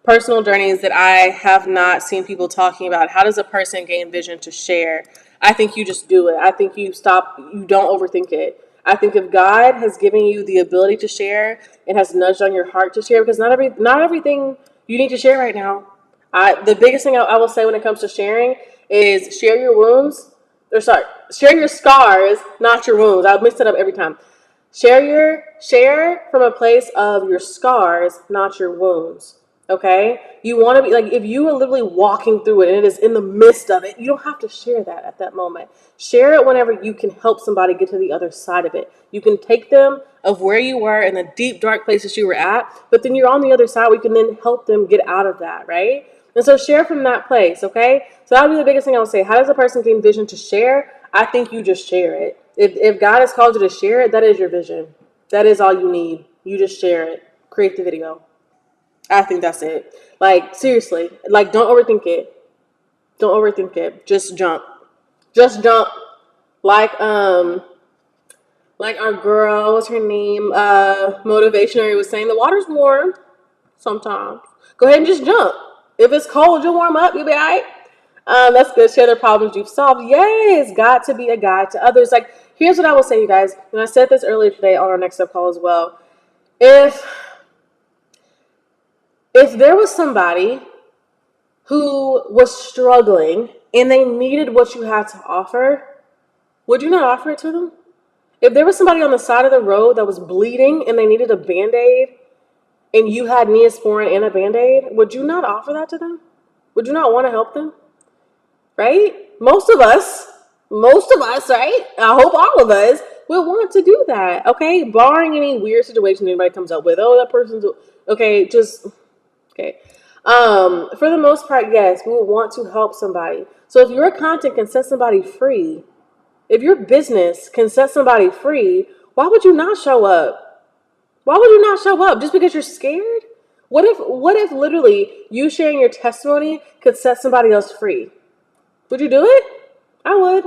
personal journeys that I have not seen people talking about. How does a person gain vision to share? I think you just do it. I think you don't overthink it. I think if God has given you the ability to share and has nudged on your heart to share, because not everything you need to share right now. The biggest thing I will say when it comes to sharing is share your scars, not your wounds. I mix it up every time. Share from a place of your scars, not your wounds. Okay? You want to be like, if you are literally walking through it and it is in the midst of it, you don't have to share that at that moment. Share it whenever you can help somebody get to the other side of it. You can take them of where you were in the deep, dark places you were at, but then you're on the other side where you can then help them get out of that, right? And so share from that place, okay? So that would be the biggest thing I would say. How does a person gain vision to share? I think you just share it. If God has called you to share it, that is your vision. That is all you need. You just share it. Create the video. I think that's it. Like, seriously. Like, don't overthink it. Don't overthink it. Just jump. Just jump. Like our girl, what's her name? Motivationary was saying, the water's warm sometimes. Go ahead and just jump. If it's cold, you'll warm up. You'll be all right. That's good. Share the problems you've solved. Yes, got to be a guide to others. Like, here's what I will say, you guys. And I said this earlier today on our next up call as well. If there was somebody who was struggling and they needed what you had to offer, would you not offer it to them? If there was somebody on the side of the road that was bleeding and they needed a Band-Aid and you had Neosporin and a Band-Aid, would you not offer that to them? Would you not want to help them? Right? Most of us, right? I hope all of us will want to do that, okay? Barring any weird situation anybody comes up with. Oh, that person's, okay, okay. For the most part, yes, we will want to help somebody. So if your content can set somebody free, if your business can set somebody free, why would you not show up? Why would you not show up? Just because you're scared? What if literally you sharing your testimony could set somebody else free? Would you do it? I would.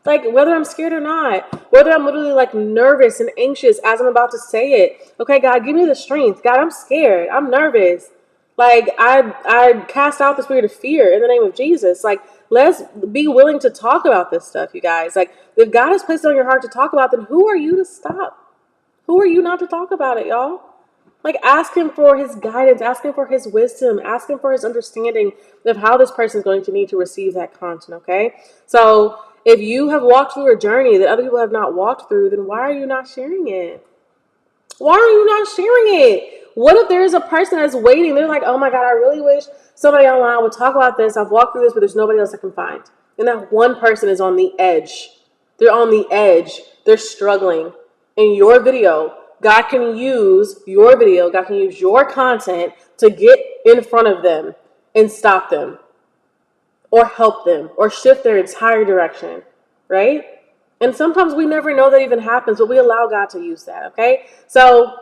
Like, whether I'm scared or not, whether I'm literally like nervous and anxious as I'm about to say it. Okay, God, give me the strength. God, I'm scared. I'm nervous. Like, I cast out the spirit of fear in the name of Jesus. Like, let's be willing to talk about this stuff, you guys. Like, if God has placed it on your heart to talk about, then who are you to stop? Who are you not to talk about it, y'all? Like, ask him for his guidance, ask him for his wisdom, ask him for his understanding of how this person is going to need to receive that content, okay? So if you have walked through a journey that other people have not walked through, then why are you not sharing it? Why are you not sharing it? What if there is a person that's waiting? They're like, oh my God, I really wish somebody online would talk about this. I've walked through this, but there's nobody else I can find. And that one person is on the edge. They're on the edge. They're struggling. In your video, God can use your video, God can use your content to get in front of them and stop them or help them or shift their entire direction, right? And sometimes we never know that even happens, but we allow God to use that, okay? So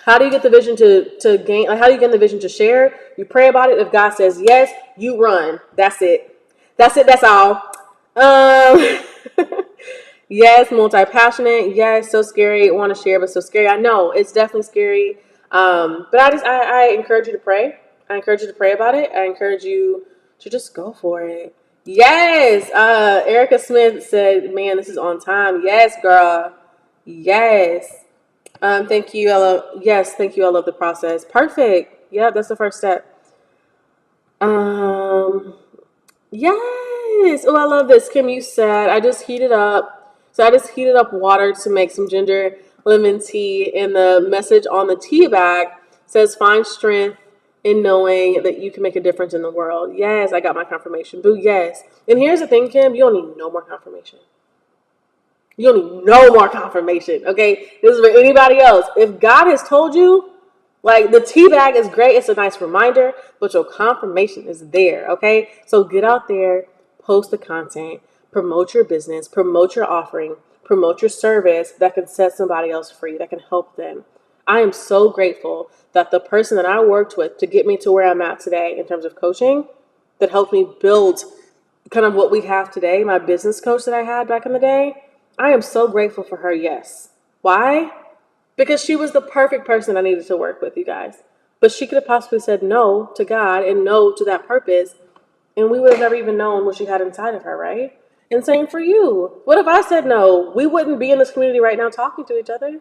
how do you get the vision to gain, like how do you get the vision to share? You pray about it. If God says yes, you run. That's it. That's all. Yes, multi-passionate. Yes, so scary. Want to share, but so scary. I know it's definitely scary. But I encourage you to pray. I encourage you to pray about it. I encourage you to just go for it. Yes. Erica Smith said, man, this is on time. Yes, girl. Yes. Thank you. Thank you. I love the process. Perfect. Yeah, that's the first step. Yes. Oh, I love this. Kim, you said, I just heated up water to make some ginger lemon tea. And the message on the tea bag says, find strength in knowing that you can make a difference in the world. Yes, I got my confirmation. Boo, yes. And here's the thing, Kim, you don't need no more confirmation. You don't need no more confirmation, okay? This is for anybody else. If God has told you, like, the tea bag is great. It's a nice reminder, but your confirmation is there, okay? So get out there, post the content, promote your business, promote your offering, promote your service that can set somebody else free, that can help them. I am so grateful that the person that I worked with to get me to where I'm at today in terms of coaching, that helped me build kind of what we have today, my business coach that I had back in the day, I am so grateful for her, yes. Why? Because she was the perfect person I needed to work with, you guys. But she could have possibly said no to God and no to that purpose, and we would have never even known what she had inside of her, right? And same for you. What if I said no? We wouldn't be in this community right now talking to each other,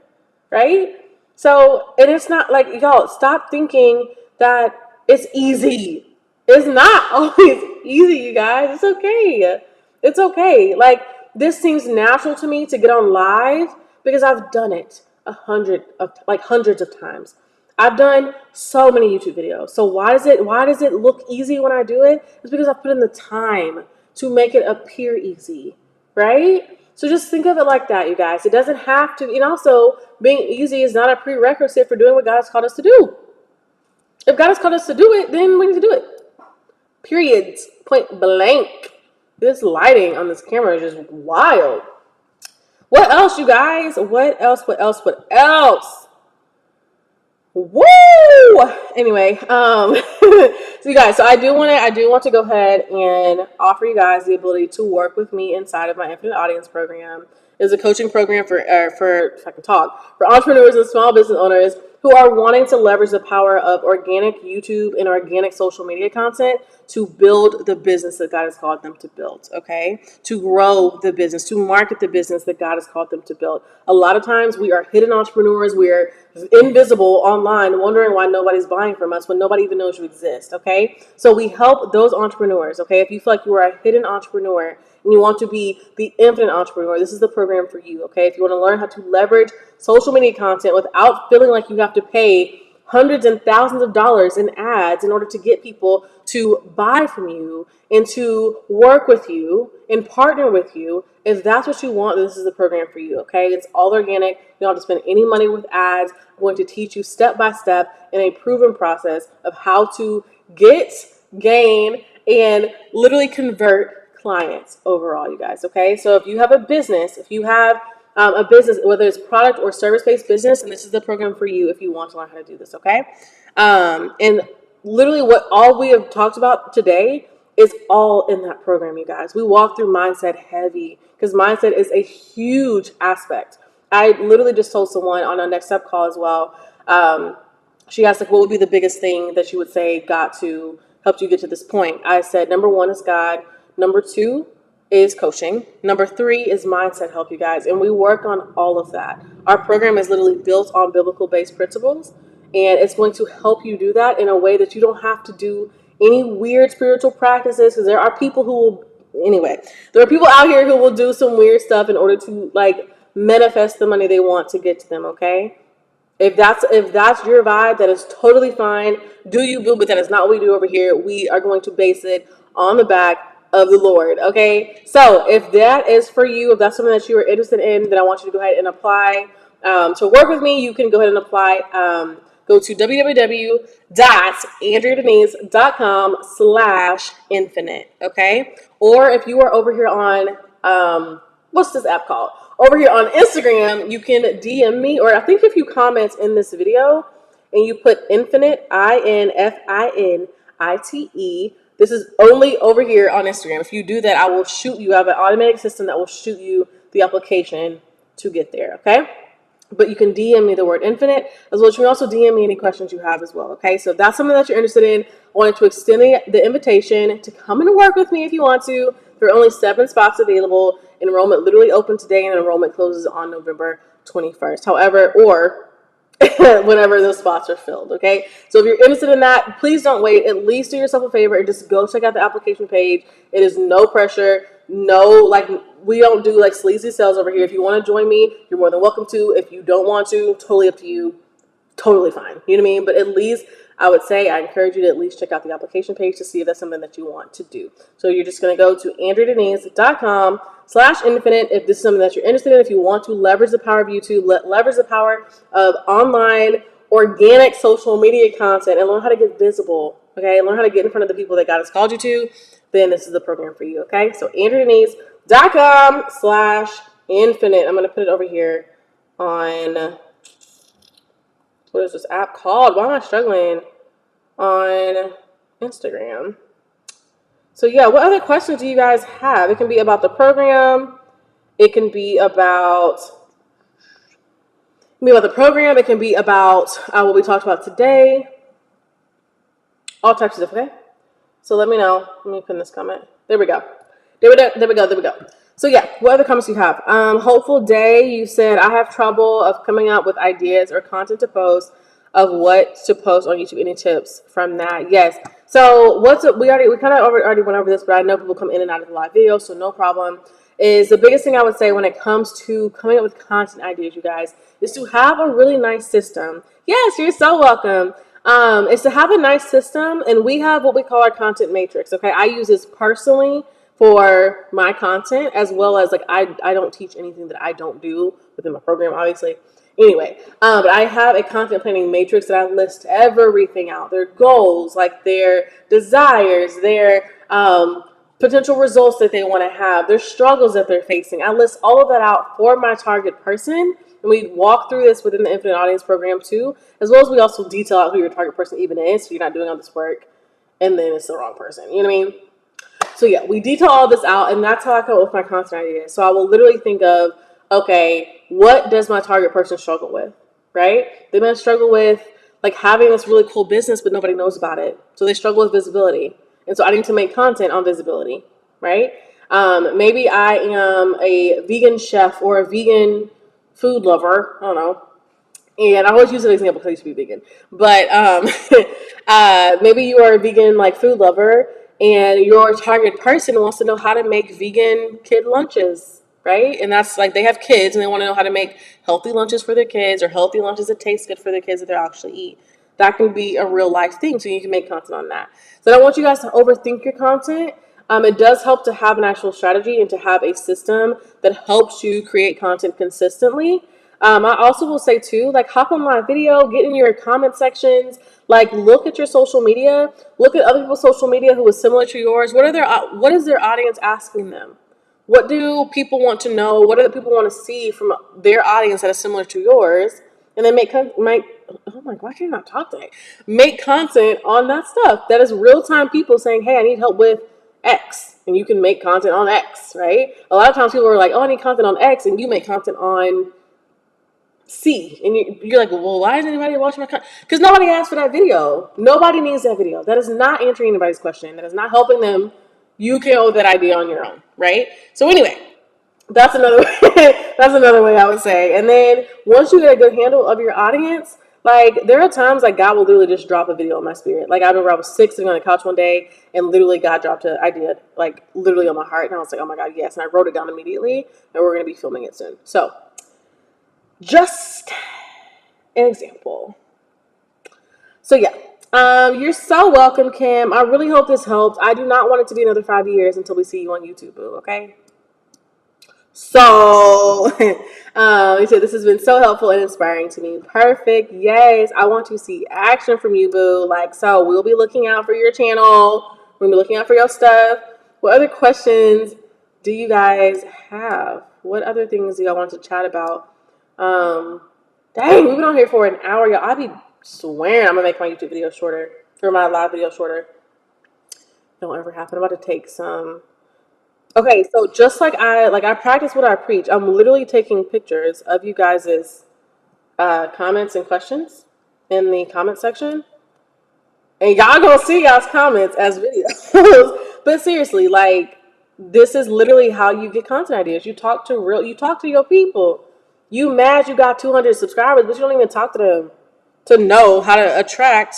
right? So, and it's not like, y'all, stop thinking that it's easy. It's not always easy, you guys. It's okay. It's okay. Like, this seems natural to me to get on live because I've done it hundreds of times. I've done so many YouTube videos. So why does it look easy when I do it? It's because I put in the time to make it appear easy, right? So just think of it like that, you guys. It doesn't have to, and also being easy is not a prerequisite for doing what God has called us to do. If God has called us to do it, then we need to do it. Periods. Point blank. This lighting on this camera is just wild. What else, you guys? What else? Woo! Anyway, so you guys, so I do want to go ahead and offer you guys the ability to work with me inside of my Infinite Audience program. It's a coaching program for if I can talk, for entrepreneurs and small business owners who are wanting to leverage the power of organic YouTube and organic social media content to build the business that God has called them to build, okay? To grow the business, to market the business that God has called them to build. A lot of times we are hidden entrepreneurs, we are invisible online, wondering why nobody's buying from us when nobody even knows you exist, okay? So we help those entrepreneurs, okay? If you feel like you are a hidden entrepreneur and you want to be the infinite entrepreneur, this is the program for you, okay? If you want to learn how to leverage social media content without feeling like you have to pay hundreds and thousands of dollars in ads in order to get people to buy from you and to work with you and partner with you. If that's what you want, this is the program for you, okay? It's all organic. You don't have to spend any money with ads. I'm going to teach you step by step in a proven process of how to get, gain, and literally convert clients overall, you guys, okay? So if you have a business, a business, whether it's product or service-based business, and this is the program for you if you want to learn how to do this, okay? And literally what all we have talked about today is all in that program, you guys. We walk through mindset heavy because mindset is a huge aspect. I literally just told someone on our next step call as well. She asked, like, what would be the biggest thing that you would say got to help you get to this point? I said, number one is God. Number two is coaching. Number three is mindset help, you guys. And we work on all of that. Our program is literally built on biblical-based principles, and it's going to help you do that in a way that you don't have to do any weird spiritual practices, because there are people there are people out here who will do some weird stuff in order to, like, manifest the money they want to get to them, okay? If that's your vibe, that is totally fine. Do you, boo? But that is not what we do over here. We are going to base it on the back of the Lord, okay? So if that is for you, if that's something that you are interested in, then I want you to go ahead and apply. To work with me, you can go ahead and apply. Go to www.andreadenise.com/infinite, okay? Or if you are over here on, what's this app called? Over here on Instagram, you can DM me, or I think if you comment in this video and you put infinite, INFINITE, this is only over here on Instagram. If you do that, I will shoot you. I have an automatic system that will shoot you the application to get there, okay? But you can DM me the word infinite, as well as you can also DM me any questions you have as well, okay? So if that's something that you're interested in, I wanted to extend the invitation to come and work with me if you want to. There are only 7 spots available. Enrollment literally opened today, and enrollment closes on November 21st. However, or whenever those spots are filled, okay? So if you're interested in that, please don't wait. At least do yourself a favor and just go check out the application page. It is no pressure. No, like, we don't do like sleazy sales over here. If you want to join me, you're more than welcome to. If you don't want to, totally up to you. Totally fine. You know what I mean? But at least I would say I encourage you to at least check out the application page to see if that's something that you want to do. So you're just going to go to andreadenise.com/infinite if this is something that you're interested in. If you want to leverage the power of YouTube, leverage the power of online organic social media content and learn how to get visible, okay? Learn how to get in front of the people that God has called you to, then this is the program for you, okay? So andreadenise.com/infinite. I'm going to put it over here on, what is this app called? Why am I struggling? On Instagram. So yeah, what other questions do you guys have? It can be about the program. It can be about the program. It can be about what we talked about today. All types of stuff, okay? So let me know. Let me put in this comment. There we go. So yeah, what other comments do you have? Hopeful day. You said, I have trouble of coming up with ideas or content to post of what to post on YouTube. Any tips from that? Yes. So we kind of already went over this, but I know people come in and out of the live video, so no problem. is the biggest thing I would say when it comes to coming up with content ideas, you guys, is to have a really nice system. Yes, you're so welcome. Is to have a nice system, and we have what we call our content matrix. Okay, I use this personally for my content, as well as like I don't teach anything that I don't do within my program, obviously. Anyway, but I have a content planning matrix that I list everything out, their goals, like their desires, their potential results that they want to have, their struggles that they're facing. I list all of that out for my target person. And we walk through this within the Infinite Audience program too, as well as we also detail out who your target person even is, so you're not doing all this work and then it's the wrong person. You know what I mean? So yeah, we detail all this out, and that's how I come up with my content ideas. So I will literally think of, okay, what does my target person struggle with, right? They might struggle with like having this really cool business, but nobody knows about it. So they struggle with visibility. And so I need to make content on visibility, right? Maybe I am a vegan chef or a vegan food lover. I don't know. And I always use an example because I used to be vegan. But maybe you are a vegan like food lover, and your target person wants to know how to make vegan kid lunches, right? And that's like they have kids and they want to know how to make healthy lunches for their kids, or healthy lunches that taste good for their kids that they actually eat. That can be a real life thing, so you can make content on that. So I don't want you guys to overthink your content. It does help to have an actual strategy and to have a system that helps you create content consistently. I also will say too, like hop on my video, get in your comment sections, like look at your social media, look at other people's social media who is similar to yours. What is their audience asking them? What do people want to know? What do the people want to see from their audience that is similar to yours? And then oh my God, why can I not talk today? Make content on that stuff. That is real-time people saying, hey, I need help with X. And you can make content on X, right? A lot of times people are like, oh, I need content on X. And you make content on C. And you're like, well, why is anybody watching my content? Because nobody asked for that video. Nobody needs that video. That is not answering anybody's question. That is not helping them. You can own that idea on your own, right? So anyway, that's another way, that's another way I would say. And then once you get a good handle of your audience, like there are times like God will literally just drop a video in my spirit. Like I remember I was sick sitting on the couch one day, and literally God dropped an idea like literally on my heart, and I was like, oh my God, yes. And I wrote it down immediately, and we're going to be filming it soon. So just an example. So yeah. You're so welcome, Kim. I really hope this helps. I do not want it to be another 5 years until we see you on YouTube, boo, okay? So, he said, this has been so helpful and inspiring to me. Perfect. Yes, I want to see action from you, boo. Like, so we'll be looking out for your channel. We'll be looking out for your stuff. What other questions do you guys have? What other things do y'all want to chat about? Dang, we've been on here for an hour, y'all. I be swearing I'm gonna make my YouTube video shorter, or my live video shorter. Don't ever happen. I'm about to take some. Okay, so just like I practice what I preach. I'm literally taking pictures of you guys' comments and questions in the comment section, and y'all gonna see y'all's comments as videos. But seriously, like this is literally how you get content ideas. You talk to your people. You mad you got 200 subscribers, but you don't even talk to them to know how to attract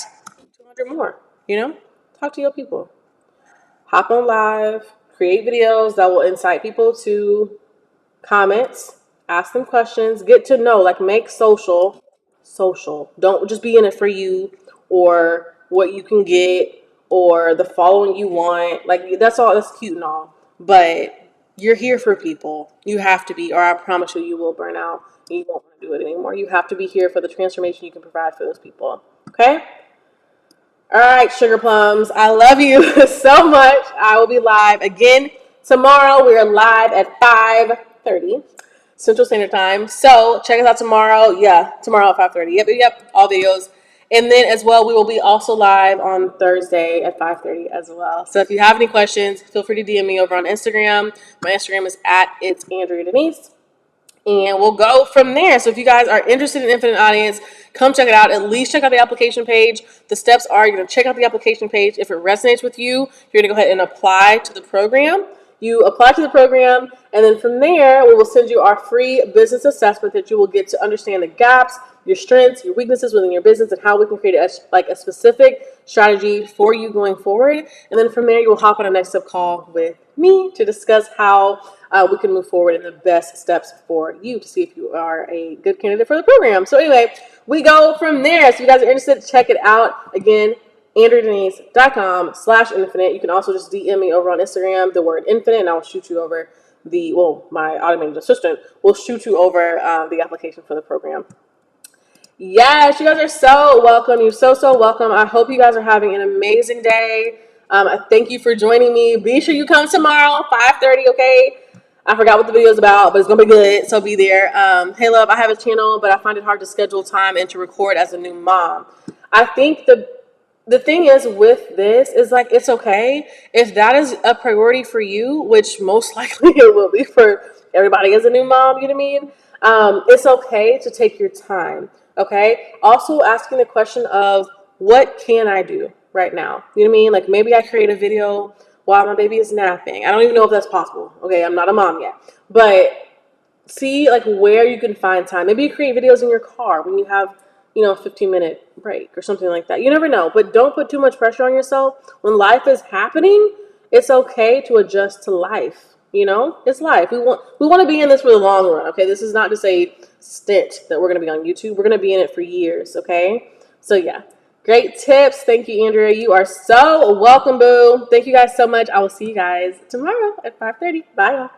200 more, you know? Talk to your people. Hop on live, create videos that will incite people to comments, ask them questions, get to know, like make social. Don't just be in it for you or what you can get or the following you want. Like that's cute and all, but you're here for people. You have to be, or I promise you will burn out and you won't want to do it anymore. You have to be here for the transformation you can provide for those people. Okay? All right, sugar plums. I love you so much. I will be live again tomorrow. We are live at 5:30 Central Standard Time. So check us out tomorrow. Yeah, tomorrow at 5:30. Yep. All videos. And then as well, we will be also live on Thursday at 5:30 as well. So if you have any questions, feel free to DM me over on Instagram. My Instagram is @itsAndreaDenise. And we'll go from there. So if you guys are interested in Infinite Audience, come check it out. At least check out the application page. The steps are, you're going to check out the application page. If it resonates with you, you're going to go ahead and apply to the program. You apply to the program, and then from there, we will send you our free business assessment that you will get to understand the gaps, your strengths, your weaknesses within your business, and how we can create a specific strategy for you going forward. And then from there, you will hop on a next step call with me to discuss how we can move forward in the best steps for you to see if you are a good candidate for the program. So anyway, we go from there. So if you guys are interested, check it out. Again, AndreaDenise.com/infinite. You can also just DM me over on Instagram, the word infinite, and I will shoot you over my automated assistant will shoot you over the application for the program. Yes, you guys are so welcome. You're so welcome. I hope you guys are having an amazing day. I thank you for joining me. Be sure you come tomorrow, 5:30, okay? I forgot what the video is about, but it's going to be good, so be there. Hey, love, I have a channel, but I find it hard to schedule time and to record as a new mom. I think the thing is with this is like, it's okay if that is a priority for you, which most likely it will be for everybody as a new mom, you know what I mean? It's okay to take your time, okay? Also asking the question of, what can I do right now? You know what I mean? Like maybe I create a video while my baby is napping. I don't even know if that's possible. Okay, I'm not a mom yet. But see like where you can find time. Maybe you create videos in your car when you have, a 15-minute break or something like that. You never know. But don't put too much pressure on yourself. When life is happening, it's okay to adjust to life. It's life. We want to be in this for the long run, okay? This is not just a stint that we're going to be on YouTube. We're going to be in it for years, okay? So, yeah. Great tips. Thank you, Andrea. You are so welcome, boo. Thank you guys so much. I will see you guys tomorrow at 5:30. Bye, y'all.